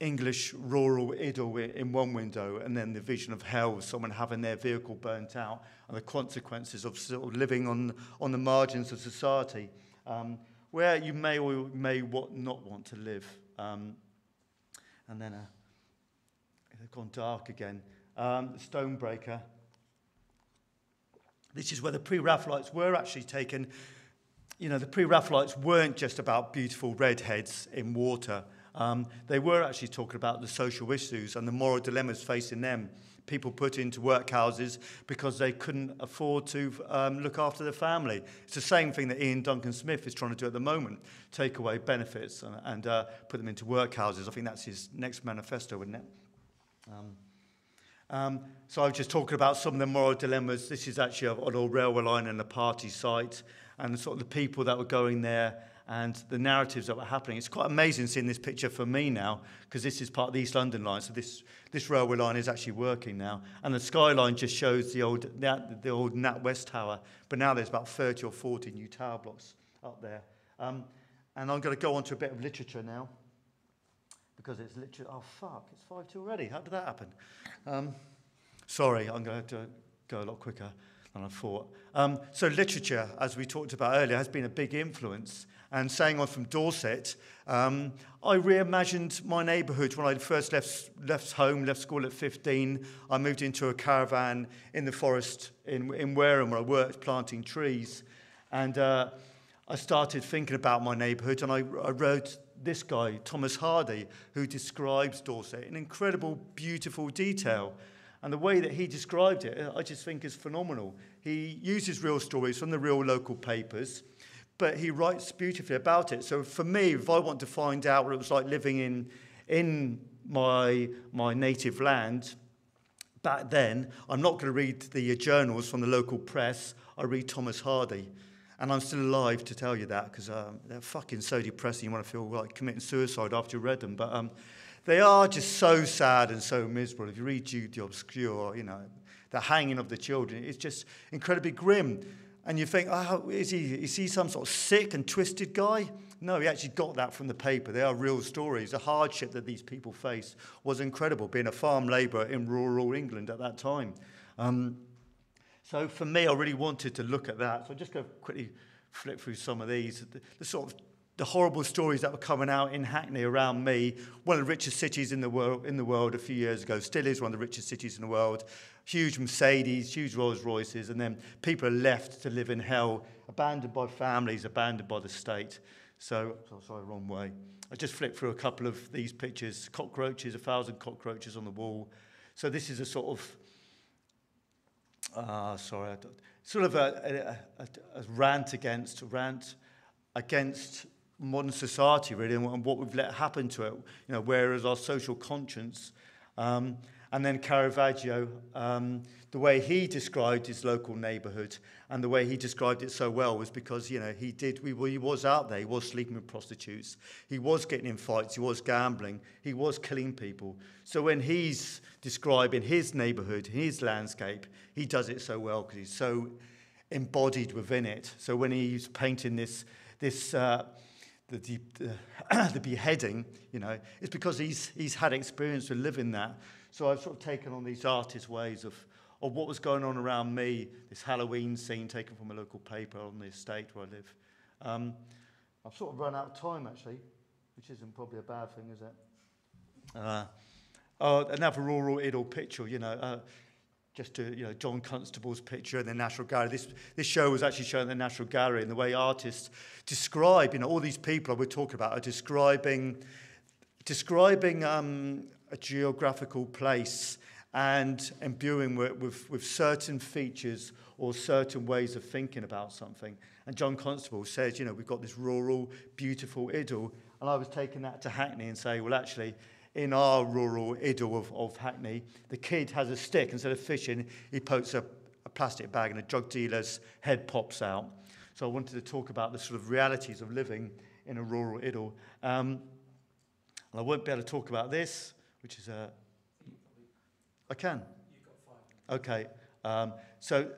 English rural idyll in one window, and then the vision of hell, someone having their vehicle burnt out, and the consequences of sort of living on the margins of society, where you may or may not want to live. And then they've gone dark again. Stonebreaker. This is where the pre-Raphaelites were actually taken. You know, the pre-Raphaelites weren't just about beautiful redheads in water. They were actually talking about the social issues and the moral dilemmas facing them. People put into workhouses because they couldn't afford to look after their family. It's the same thing that Ian Duncan Smith is trying to do at the moment, take away benefits and put them into workhouses. I think that's his next manifesto, isn't it? So I was just talking about some of the moral dilemmas. This is actually on a railway line and a party site, and sort of the people that were going there and the narratives that were happening. It's quite amazing seeing this picture for me now, because this is part of the East London line, so this railway line is actually working now. And the skyline just shows the old NatWest Tower, but now there's about 30 or 40 new tower blocks up there. And I'm going to go on to a bit of literature now, because it's literally, oh fuck, it's 5:02 already. How did that happen? Sorry, I'm going to go a lot quicker than I thought. So literature, as we talked about earlier, has been a big influence. And saying on from Dorset, I reimagined my neighbourhood when I first left home, left school at 15. I moved into a caravan in the forest in Wareham, where I worked planting trees. And I started thinking about my neighbourhood, and I wrote this guy, Thomas Hardy, who describes Dorset in incredible, beautiful detail. And the way that he described it, I just think is phenomenal. He uses real stories from the real local papers, but he writes beautifully about it. So for me, if I want to find out what it was like living in my native land back then, I'm not going to read the journals from the local press. I read Thomas Hardy. And I'm still alive to tell you that, because they're fucking so depressing. You want to feel like committing suicide after you read them. But they are just so sad and so miserable. If you read Jude the Obscure, you know, the hanging of the children, it's just incredibly grim. And you think, oh, is he some sort of sick and twisted guy? No, he actually got that from the paper. They are real stories. The hardship that these people face was incredible, being a farm labourer in rural England at that time. So for me, I really wanted to look at that. So I'll just go quickly flip through some of these. The sort of the horrible stories that were coming out in Hackney around me. One of the richest cities in the world a few years ago, still is one of the richest cities in the world. Huge Mercedes, huge Rolls Royces, and then people are left to live in hell, abandoned by families, abandoned by the state. So, sorry, wrong way. I just flipped through a couple of these pictures. Cockroaches, 1,000 cockroaches on the wall. So this is a sort of sort of a rant against modern society, really, and what we've let happen to it. You know, where is our social conscience? And then Caravaggio, the way he described his local neighbourhood and the way he described it so well was because, you know, he was out there, he was sleeping with prostitutes, he was getting in fights, he was gambling, he was killing people. So when he's describing his neighbourhood, his landscape, he does it so well because he's so embodied within it. So when he's painting the beheading, you know, it's because he's had experience with living that. So I've sort of taken on these artist ways of what was going on around me, this Halloween scene taken from a local paper on the estate where I live. I've sort of run out of time, actually, which isn't probably a bad thing, is it? Another rural idyll picture, you know, just to, you know, John Constable's picture in the National Gallery. This show was actually shown in the National Gallery, and the way artists describe, you know, all these people we're talking about are describing a geographical place and imbuing with certain features or certain ways of thinking about something. And John Constable says, you know, we've got this rural, beautiful idyll, and I was taking that to Hackney and saying, well, actually, in our rural idyll of Hackney, the kid has a stick. Instead of fishing, he pokes a plastic bag and a drug dealer's head pops out. So I wanted to talk about the sort of realities of living in a rural idyll. And I won't be able to talk about this, which is a... I can? You've got 5 minutes. Okay. So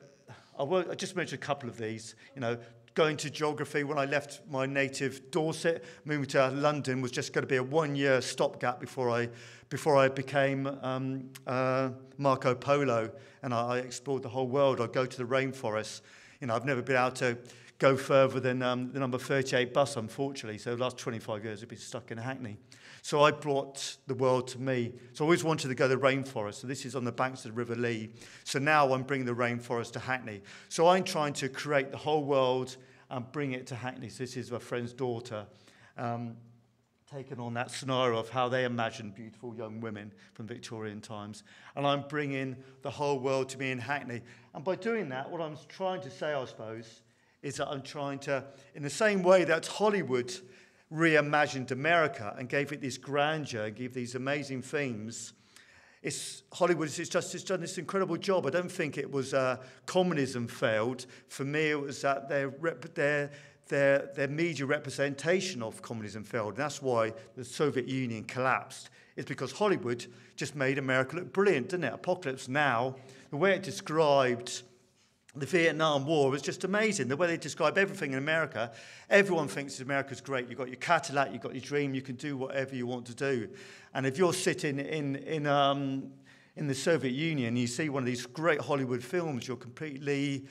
I just mentioned a couple of these. You know, going to geography when I left my native Dorset. Moving to London was just going to be a 1-year stopgap before I became Marco Polo, and I explored the whole world. I'd go to the rainforest. I've never been able to go further than the number 38 bus, unfortunately. So the last 25 years I've been stuck in Hackney. So I brought the world to me. So I always wanted to go to the rainforest. So this is on the banks of the River Lee. So now I'm bringing the rainforest to Hackney. So I'm trying to create the whole world and bring it to Hackney. So this is my friend's daughter, taking on that scenario of how they imagine beautiful young women from Victorian times. And I'm bringing the whole world to me in Hackney. And by doing that, what I'm trying to say, I suppose, is that I'm trying to, in the same way that Hollywood reimagined America and gave it this grandeur and gave these amazing themes, Hollywood has done this incredible job. I don't think it was communism failed. For me, it was that their media representation of communism failed. And that's why the Soviet Union collapsed. It's because Hollywood just made America look brilliant, didn't it? Apocalypse Now, the way it described the Vietnam War was just amazing. The way they describe everything in America, everyone thinks America's great. You've got your Cadillac, you've got your dream, you can do whatever you want to do. And if you're sitting in the Soviet Union, you see one of these great Hollywood films, you're completely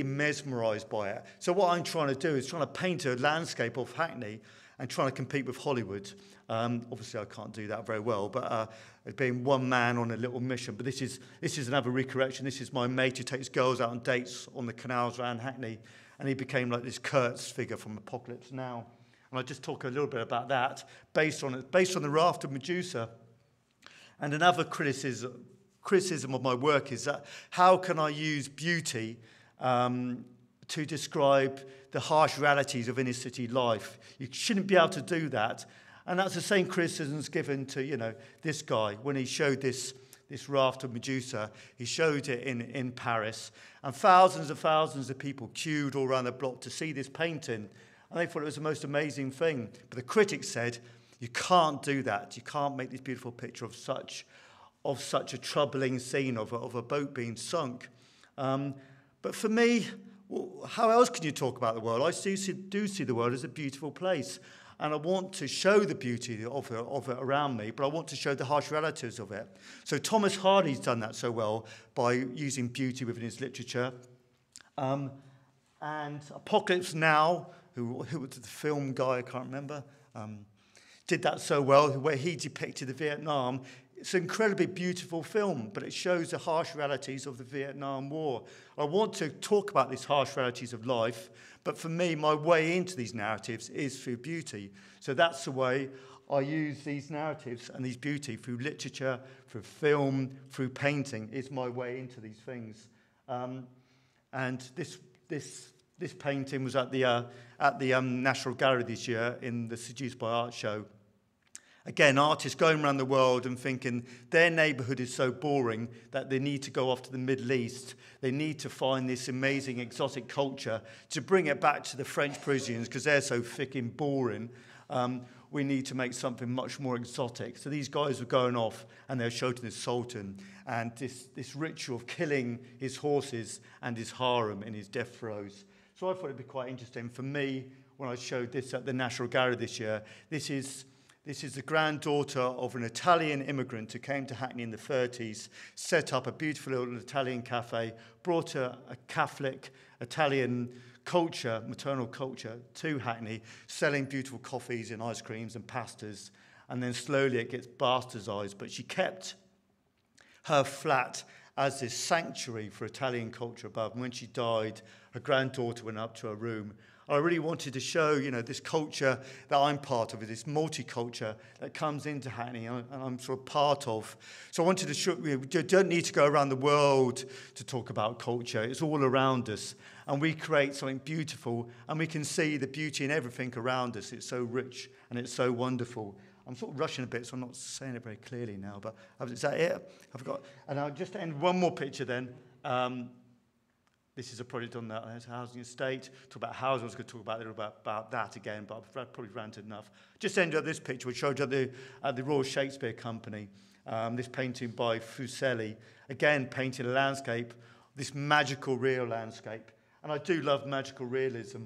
mesmerised by it. So what I'm trying to do is trying to paint a landscape of Hackney and trying to compete with Hollywood. Obviously, I can't do that very well, but being one man on a little mission. But this is another recorrection. This is my mate who takes girls out on dates on the canals around Hackney, and he became like this Kurtz figure from Apocalypse Now. And I'll just talk a little bit about that based on the raft of Medusa. And another criticism of my work is that how can I use beauty to describe the harsh realities of inner city life? You shouldn't be able to do that. And that's the same criticisms given to, this guy. When he showed this raft of Medusa, he showed it in Paris. And thousands of people queued all around the block to see this painting. And they thought it was the most amazing thing. But the critics said, you can't do that. You can't make this beautiful picture of such a troubling scene of a boat being sunk. But for me, how else can you talk about the world? I do see the world as a beautiful place. And I want to show the beauty of it around me, but I want to show the harsh realities of it. So Thomas Hardy's done that so well by using beauty within his literature. And Apocalypse Now, who was the film guy, I can't remember, did that so well, where he depicted the Vietnam. It's an incredibly beautiful film, but it shows the harsh realities of the Vietnam War. I want to talk about these harsh realities of life, but for me, my way into these narratives is through beauty. So that's the way I use these narratives and these beauty through literature, through film, through painting. Is my way into these things. And this painting was at the National Gallery this year in the Seduced by Art show. Again, artists going around the world and thinking their neighbourhood is so boring that they need to go off to the Middle East. They need to find this amazing exotic culture to bring it back to the French Parisians because they're so thick and boring. We need to make something much more exotic. So these guys were going off and they're showing this sultan and this ritual of killing his horses and his harem in his death throes. So I thought it'd be quite interesting for me when I showed this at the National Gallery this year. This is the granddaughter of an Italian immigrant who came to Hackney in the 30s, set up a beautiful little Italian cafe, brought a Catholic Italian culture, maternal culture, to Hackney, selling beautiful coffees and ice creams and pastas. And then slowly it gets bastardized. But she kept her flat as this sanctuary for Italian culture above. And when she died, her granddaughter went up to her room. I really wanted to show, this culture that I'm part of, this multiculture that comes into Hackney and I'm sort of part of. So I wanted to show you don't need to go around the world to talk about culture. It's all around us. And we create something beautiful and we can see the beauty in everything around us. It's so rich and it's so wonderful. I'm sort of rushing a bit, so I'm not saying it very clearly now. But is that it? I've got, and I'll just end one more picture then. This is a project on the housing estate. Talk about housing. I was going to talk about a little bit about that again, but I've probably ranted enough. Just ended up this picture, which showed you at the Royal Shakespeare Company. This painting by Fuseli, again painting a landscape, this magical real landscape. And I do love magical realism.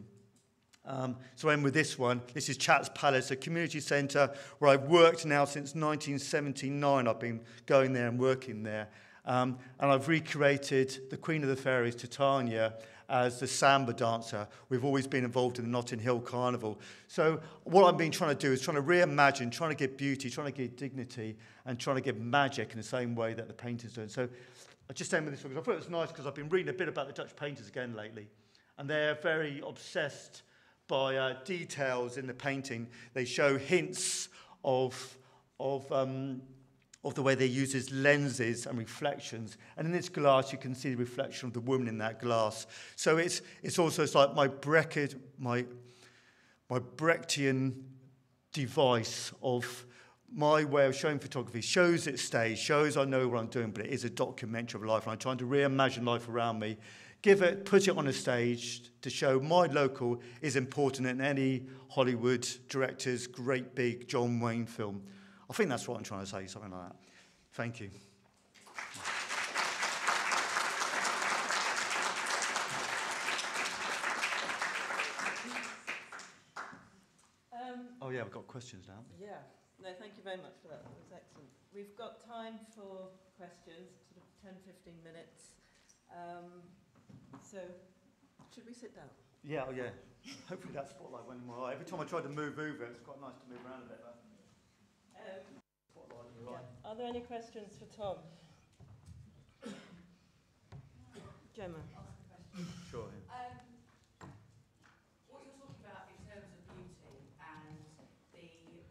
So I end with this one. This is Chats Palace, a community centre where I've worked now since 1979. I've been going there and working there. And I've recreated the Queen of the Fairies, Titania, as the samba dancer. We've always been involved in the Notting Hill Carnival. So what I've been trying to do is trying to reimagine, trying to give beauty, trying to give dignity, and trying to give magic in the same way that the painters do. So I just end with this one because I thought it was nice because I've been reading a bit about the Dutch painters again lately. And they're very obsessed by details in the painting. They show hints of the way they use lenses and reflections. And in this glass, you can see the reflection of the woman in that glass. So it's also like my Brechtian device of my way of showing photography. Shows it staged, shows I know what I'm doing, but it is a documentary of life. And I'm trying to reimagine life around me, put it on a stage to show my local is important in any Hollywood director's great big John Wayne film. I think that's what I'm trying to say, something like that. Thank you. Oh yeah, we've got questions now. Yeah. No, thank you very much for that. That was excellent. We've got time for questions, sort of 10, 15 minutes. So, should we sit down? Yeah, oh yeah. Hopefully that spotlight went in my eye. Every time I tried to move over, it's quite nice to move around a bit. Spotlight in your eye. Are there any questions for Tom? Gemma. Sure. What you're talking about in terms of beauty and the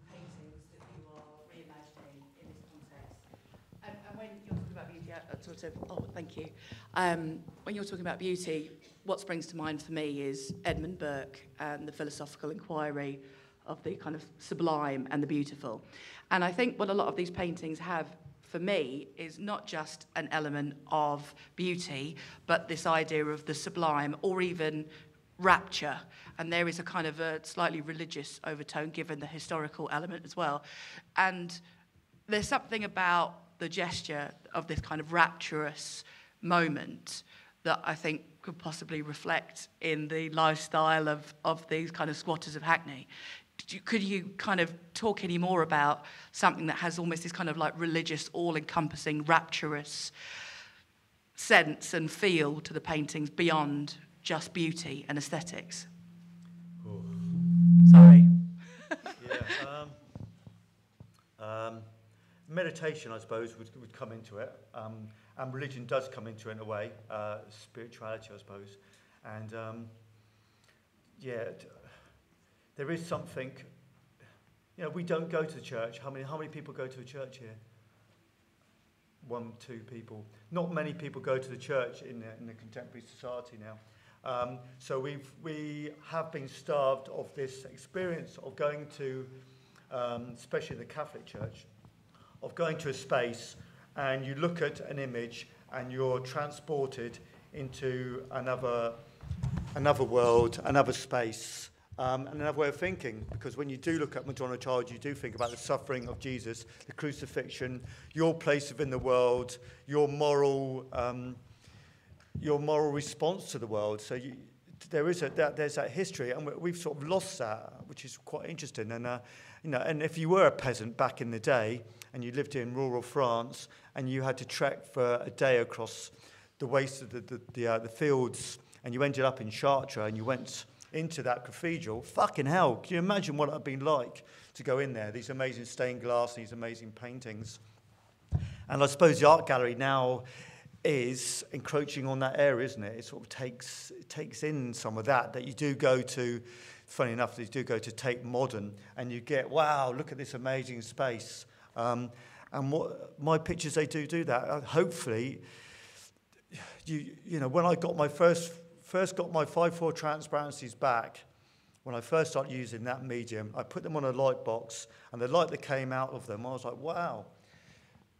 paintings that you are reimagining in this context, and when you're talking about beauty, thank you. When you're talking about beauty, what springs to mind for me is Edmund Burke and the philosophical inquiry of the kind of sublime and the beautiful. And I think what a lot of these paintings have for me is not just an element of beauty, but this idea of the sublime or even rapture. And there is a kind of a slightly religious overtone given the historical element as well. And there's something about the gesture of this kind of rapturous moment that I think could possibly reflect in the lifestyle of these kind of squatters of Hackney. Could you kind of talk any more about something that has almost this kind of like religious, all-encompassing, rapturous sense and feel to the paintings beyond just beauty and aesthetics? Oh. Sorry. Yeah. Meditation, I suppose, would come into it. And religion does come into it in a way. Spirituality, I suppose. And, there is something, we don't go to the church. How many people go to a church here? 1, 2 people. Not many people go to the church in the contemporary society now. So we have been starved of this experience of going to, especially the Catholic Church, of going to a space and you look at an image and you're transported into another world, another space. And another way of thinking, because when you do look at Madonna Child, you do think about the suffering of Jesus, the crucifixion, your place within the world, your moral response to the world. So there's that history, and we've sort of lost that, which is quite interesting. And and if you were a peasant back in the day, and you lived in rural France, and you had to trek for a day across the waste of the fields, and you ended up in Chartres, and you went into that cathedral, fucking hell, can you imagine what it would have been like to go in there? These amazing stained glass, these amazing paintings. And I suppose the art gallery now is encroaching on that area, isn't it? It sort of takes in some of that you do go to, funny enough, you do go to Tate Modern, and you get, wow, look at this amazing space. And what my pictures, they do that. Hopefully, when I got my first got my 5:4 transparencies back, when I first started using that medium, I put them on a light box, and the light that came out of them, I was like, wow,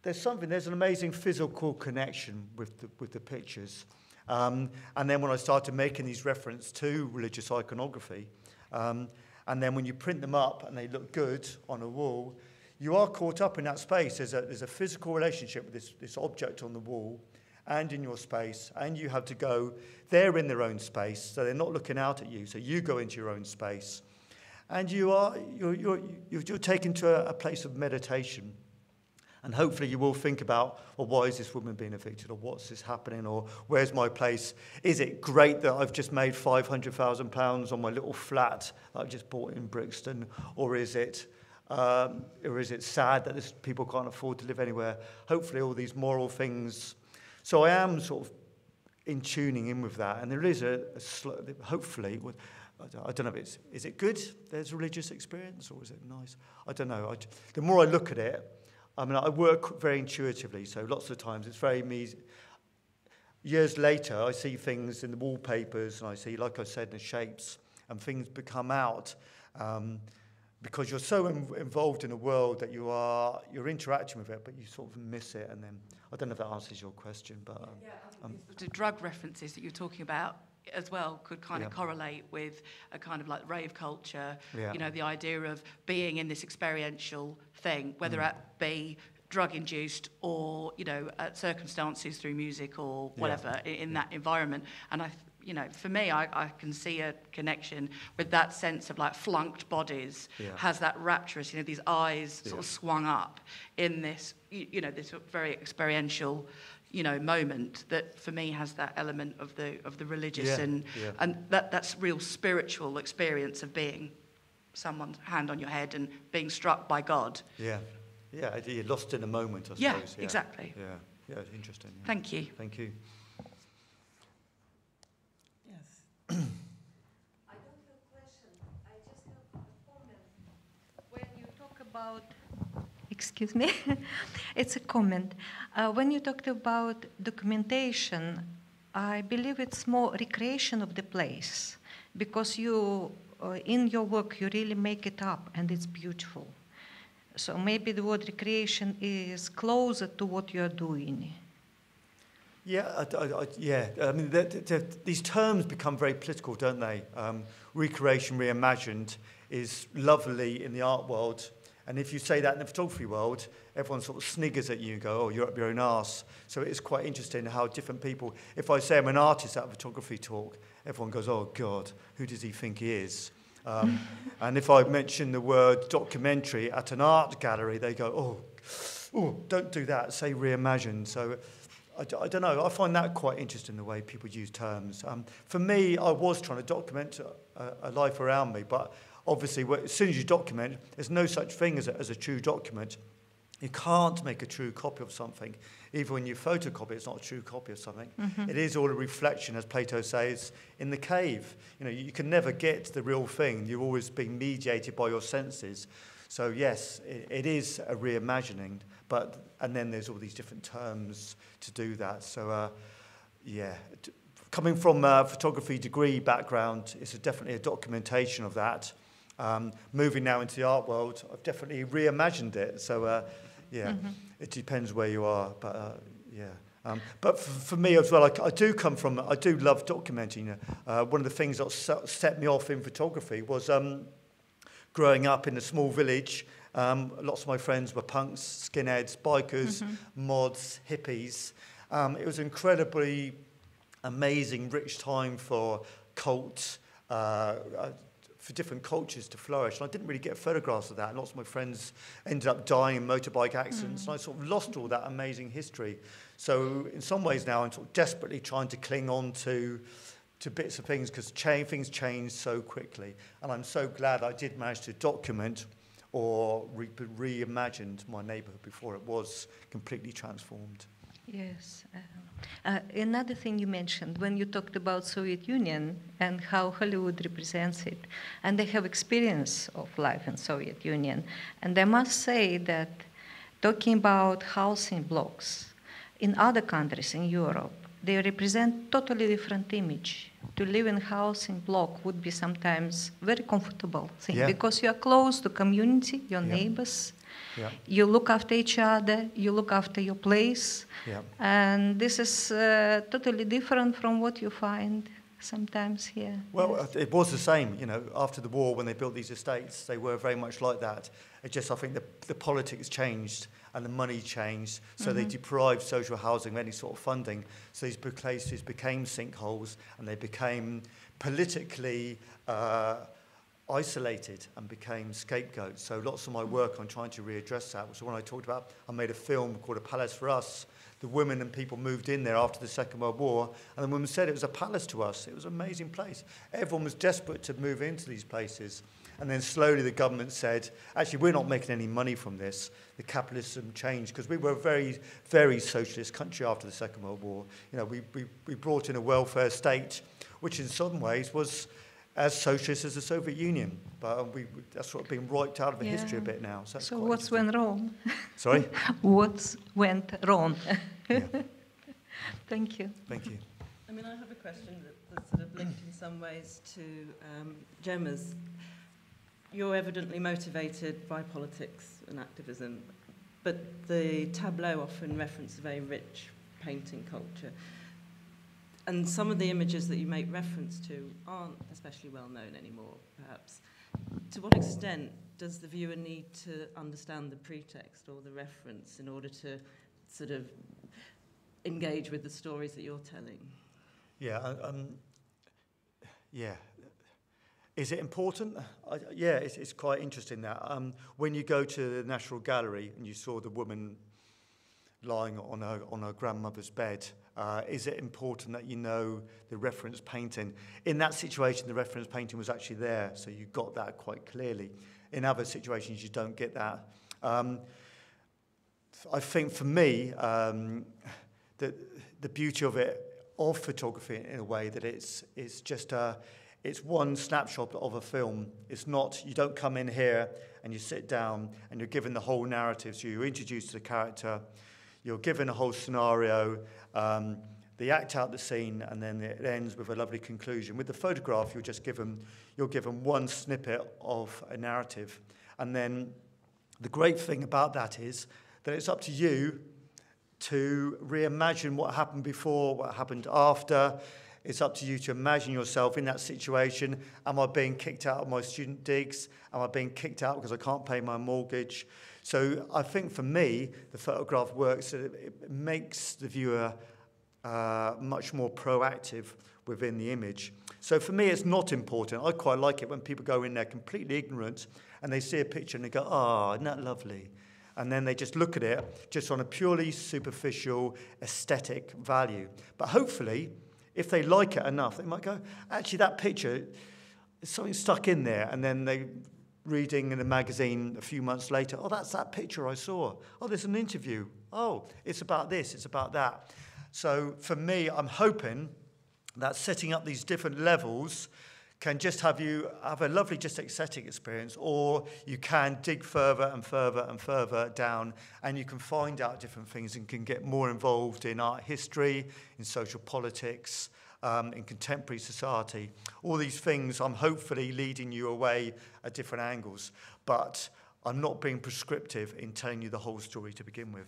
there's an amazing physical connection with the pictures. And then when I started making these reference to religious iconography, and then when you print them up and they look good on a wall, you are caught up in that space. There's a physical relationship with this object on the wall, and in your space, and you have to go, they're in their own space, so they're not looking out at you, so you go into your own space. And you're taken to a place of meditation. And hopefully you will think about, well, why is this woman being evicted? Or what's this happening? Or where's my place? Is it great that I've just made £500,000 on my little flat that I've just bought in Brixton? Or is it sad that people can't afford to live anywhere? Hopefully all these moral things. So I am sort of tuning in with that. And there is hopefully, I don't know if is it good, there's a religious experience, or is it nice? I don't know. The more I look at it, I mean, I work very intuitively, so lots of times it's very me. Years later, I see things in the wallpapers, and I see, like I said, the shapes, and things become out because you're so involved in a world that you're interacting with it, but you sort of miss it. And then I don't know if that answers your question, but the drug references that you're talking about as well could kind of correlate with a kind of like rave culture, you know, the idea of being in this experiential thing, whether that be drug-induced or, you know, circumstances through music or whatever in that environment. And you know, for me, I can see a connection with that sense of like flunked bodies, has that rapturous, you know, these eyes sort of swung up in this, you know, this very experiential, you know, moment that for me has that element of the religious and that's real spiritual experience of being someone's hand on your head and being struck by God. Yeah, you're lost in a moment, I suppose. Yeah, exactly. Yeah, interesting. Yeah. Thank you. Thank you. Yes. I don't have a question. I just have a comment. When you talk about, excuse me, it's a comment. When you talked about documentation, I believe it's more recreation of the place, because you, in your work, you really make it up, and it's beautiful. So maybe the word recreation is closer to what you're doing. Yeah, I mean, these terms become very political, don't they? Recreation, reimagined is lovely in the art world. And if you say that in the photography world, everyone sort of sniggers at you and go, oh, you're up your own arse. So it's quite interesting how different people, if I say I'm an artist at a photography talk, everyone goes, oh, God, who does he think he is? And if I mention the word documentary at an art gallery, they go, oh, don't do that, say reimagined. So I don't know, I find that quite interesting, the way people use terms. For me, I was trying to document a life around me, but obviously, as soon as you document, there's no such thing as a true document. You can't make a true copy of something. Even when you photocopy, it's not a true copy of something. Mm-hmm. It is all a reflection, as Plato says, in the cave. You know, you can never get the real thing. You're always being mediated by your senses. So yes, it is a reimagining, and then there's all these different terms to do that. So coming from a photography degree background, it's definitely a documentation of that. Moving now into the art world, I've definitely reimagined it. So it depends where you are, but but for me as well, I do love documenting. One of the things that set me off in photography was growing up in a small village. Lots of my friends were punks, skinheads, bikers, mods, hippies. It was incredibly amazing, rich time for cults, for different cultures to flourish. And I didn't really get photographs of that. And lots of my friends ended up dying in motorbike accidents. And I sort of lost all that amazing history. So in some ways now, I'm sort of desperately trying to cling on to bits of things, because things change so quickly. And I'm so glad I did manage to document or reimagined my neighborhood before it was completely transformed. Yes. Another thing you mentioned when you talked about Soviet Union and how Hollywood represents it, and they have experience of life in Soviet Union. And I must say that talking about housing blocks in other countries in Europe, they represent totally different image. To live in a housing block would be sometimes very comfortable thing, because you are close to community, your neighbors. Yeah. You look after each other, you look after your place, and this is totally different from what you find sometimes here. Well, Yes. it was the same, you know, after the war when they built these estates, they were very much like that. It just, I think the politics changed and the money changed, so they deprived social housing of any sort of funding. So these places became sinkholes and they became politically isolated and became scapegoats. So lots of my work on trying to readdress that was when I talked about, I made a film called A Palace for Us. The women and people moved in there after the Second World War, and the women said it was a palace to us. It was an amazing place. Everyone was desperate to move into these places. And then slowly the government said, actually, we're not making any money from this. The capitalism changed, because we were a very, very socialist country after the Second World War. You know, we brought in a welfare state, which in some ways was as socialist as the Soviet Union. But that's sort of been wiped out of the history a bit now. So, So what went wrong? Sorry? What went wrong? Yeah. Thank you. Thank you. I mean, I have a question that's sort of linked in some ways to Gemma's. You're evidently motivated by politics and activism, but the tableau often reference a very rich painting culture. And some of the images that you make reference to aren't especially well known anymore, perhaps. To what extent does the viewer need to understand the pretext or the reference in order to sort of engage with the stories that you're telling? Yeah, yeah. Is it important? Yeah, it's quite interesting that. When you go to the National Gallery and you saw the woman lying on her grandmother's bed, is it important that you know the reference painting? In that situation, the reference painting was actually there, so you got that quite clearly. In other situations, you don't get that. I think for me, the beauty of photography in a way that it's just it's one snapshot of a film. It's not, you don't come in here and you sit down and you're given the whole narrative. So you're introduced to the character, you're given a whole scenario, they act out the scene, and then it ends with a lovely conclusion. With the photograph, you're given one snippet of a narrative. And then the great thing about that is that it's up to you to reimagine what happened before, what happened after. It's up to you to imagine yourself in that situation. Am I being kicked out of my student digs? Am I being kicked out because I can't pay my mortgage? So I think for me, the photograph works, that it makes the viewer much more proactive within the image. So for me, it's not important. I quite like it when people go in there completely ignorant and they see a picture and they go, isn't that lovely? And then they just look at it just on a purely superficial aesthetic value. But hopefully, if they like it enough, they might go, actually, that picture, there's something stuck in there. And then they reading in a magazine a few months later, that's that picture I saw. There's an interview. It's about this, it's about that. So for me, I'm hoping that setting up these different levels can just have you have a lovely just aesthetic experience, or you can dig further and further and further down, and you can find out different things and can get more involved in art history, in social politics, in contemporary society. All these things I'm hopefully leading you away at different angles, but I'm not being prescriptive in telling you the whole story to begin with.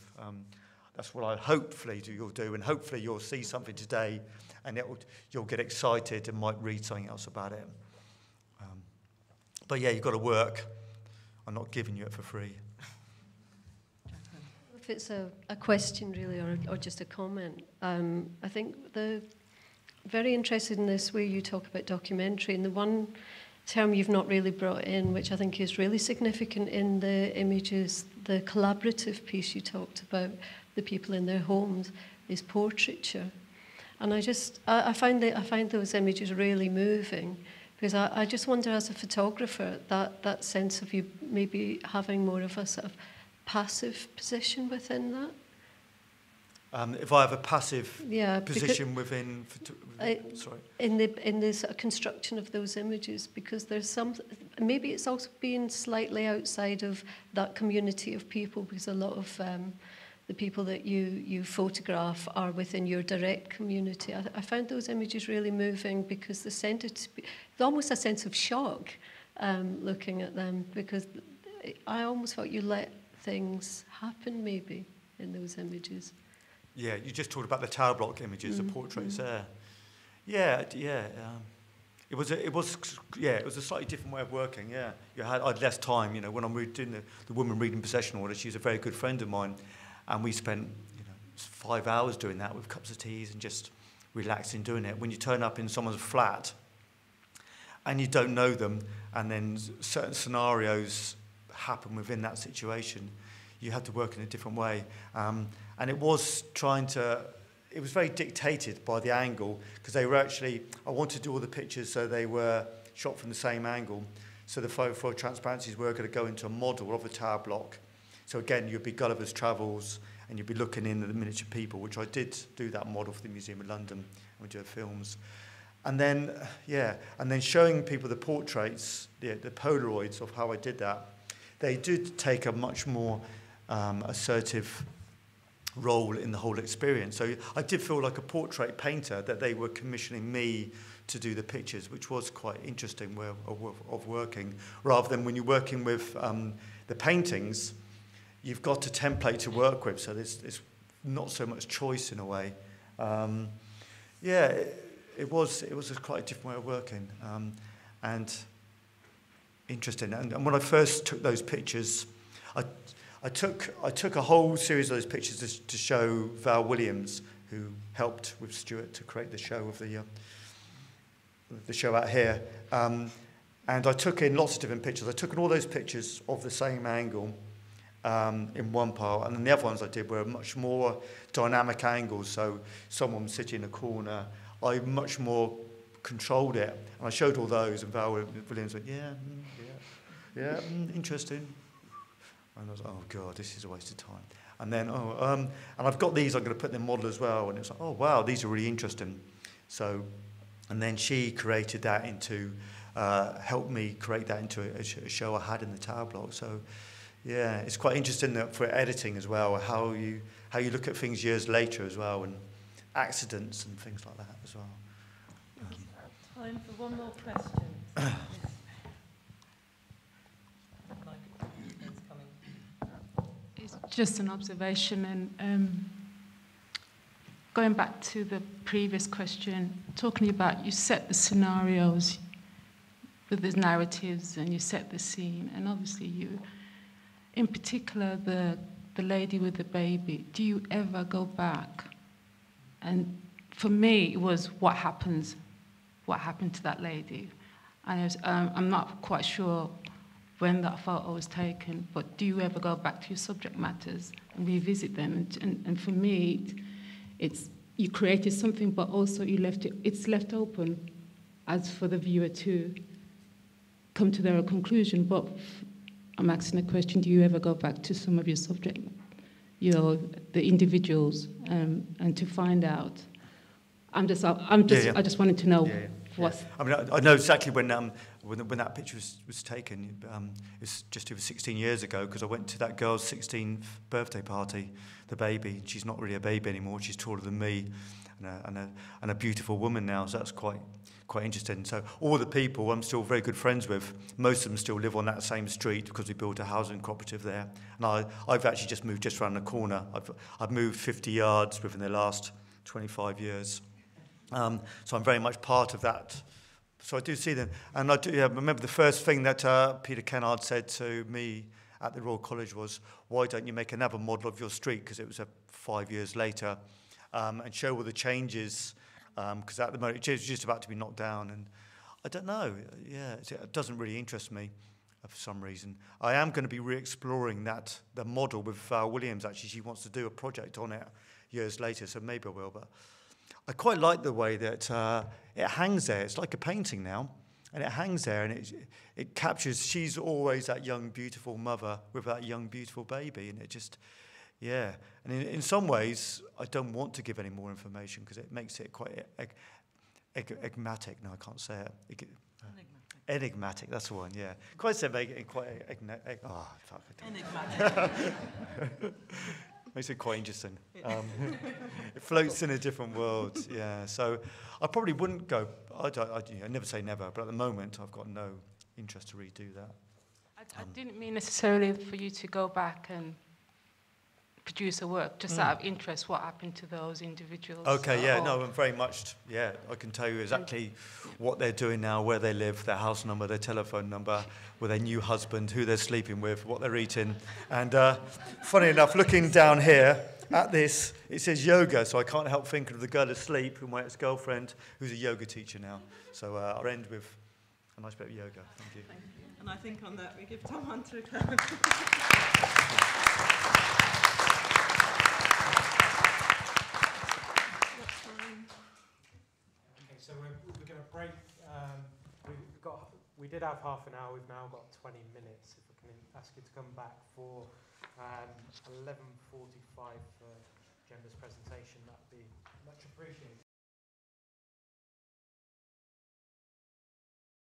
That's what I hopefully you'll do, and hopefully you'll see something today and you'll get excited and might read something else about it. But yeah, you've got to work. I'm not giving you it for free. If it's a question really, or just a comment, I think very interested in this way you talk about documentary, and the one term you've not really brought in, which I think is really significant in the images, the collaborative piece you talked about, the people in their homes, is portraiture. And I find those images really moving, because I just wonder, as a photographer, that sense of you maybe having more of a sort of passive position within that. If I have a passive position within, sorry, in the sort of construction of those images, because there's some, maybe it's also being slightly outside of that community of people, because a lot of the people that you photograph are within your direct community. I found those images really moving, because there's almost a sense of shock looking at them, because I almost felt you let things happen maybe in those images. Yeah, you just talked about the tower block images, the portraits there. Yeah. It was a slightly different way of working. Yeah, I had less time. You know, when I'm doing the woman reading possession order, she's a very good friend of mine, and we spent 5 hours doing that with cups of teas and just relaxing doing it. When you turn up in someone's flat and you don't know them, and then certain scenarios happen within that situation, you have to work in a different way. And it was it was very dictated by the angle, because they were actually, I wanted to do all the pictures so they were shot from the same angle. So the photo transparencies were going to go into a model of a tower block. So again, you'd be Gulliver's Travels, and you'd be looking in at the miniature people, which I did do that model for the Museum of London, and we do films. And then, showing people the portraits, the Polaroids of how I did that, they did take a much more assertive role in the whole experience. So I did feel like a portrait painter, that they were commissioning me to do the pictures, which was quite interesting way of working, rather than when you're working with the paintings, you've got a template to work with, so there's not so much choice in a way. It was quite a different way of working, and interesting. And when I first took those pictures, I took a whole series of those pictures to show Val Williams, who helped with Stuart to create the show of the show out here. And I took in lots of different pictures. I took in all those pictures of the same angle in one part, and then the other ones I did were much more dynamic angles. So someone sitting in a corner, I much more controlled it, and I showed all those, and Val Williams went, interesting. And I was like, oh God, this is a waste of time. And then, and I've got these, I'm going to put in the model as well. And it's like, oh wow, these are really interesting. So, and then she created that into, helped me create that into a show I had in the tower block. So, yeah, it's quite interesting that for editing as well, how you look at things years later as well, and accidents and things like that as well. Time for one more question. It's just an observation, and going back to the previous question, talking about you set the scenarios with the narratives and you set the scene, and obviously you, in particular the lady with the baby, do you ever go back? And for me, it was what happened to that lady. And I'm not quite sure when that photo was taken, but do you ever go back to your subject matters and revisit them? And for me, it's you created something, but also it's left open as for the viewer to come to their conclusion. But I'm asking the question, do you ever go back to some of your subject, the individuals, and to find out? I just wanted to know what. I mean, I know exactly when that picture was taken. It was 16 years ago, because I went to that girl's 16th birthday party, the baby. She's not really a baby anymore. She's taller than me, and a beautiful woman now. So that's quite interesting. So all the people I'm still very good friends with, most of them still live on that same street, because we built a housing cooperative there. And I've actually just moved just around the corner. I've moved 50 yards within the last 25 years. So I'm very much part of that. So I do see them. And I do remember the first thing that Peter Kennard said to me at the Royal College was, why don't you make another model of your street, because it was 5 years later, and show all the changes, because at the moment it was just about to be knocked down. And I don't know, it doesn't really interest me for some reason. I am going to be re-exploring the model with Val Williams. Actually, she wants to do a project on it years later, so maybe I will. But I quite like the way that it hangs there. It's like a painting now, and it hangs there, and it captures. She's always that young, beautiful mother with that young, beautiful baby, and it just, And in some ways, I don't want to give any more information, because it makes it quite enigmatic. No, I can't say it. Enigmatic. That's the one. Yeah, quite enigmatic. Oh, fuck. Enigmatic. Makes it quite interesting. It floats in a different world, So I probably wouldn't go. I never say never, but at the moment I've got no interest to redo that. I didn't mean necessarily for you to go back and produce a work, just out of interest, what happened to those individuals? Okay, yeah, or- no, and very much, yeah, I can tell you exactly what they're doing now, where they live, their house number, their telephone number, with their new husband, who they're sleeping with, what they're eating. And funny enough, looking down here at this, it says yoga, so I can't help thinking of the girl asleep, who's my ex-girlfriend, who's a yoga teacher now. So I'll end with a nice bit of yoga. Thank you. Thank you. And I think on that we give Tom Hunter a clap. Okay, so we're going to break. We did have half an hour. We've now got 20 minutes. If I can ask you to come back for 11:45 for Gemma's presentation, that'd be much appreciated.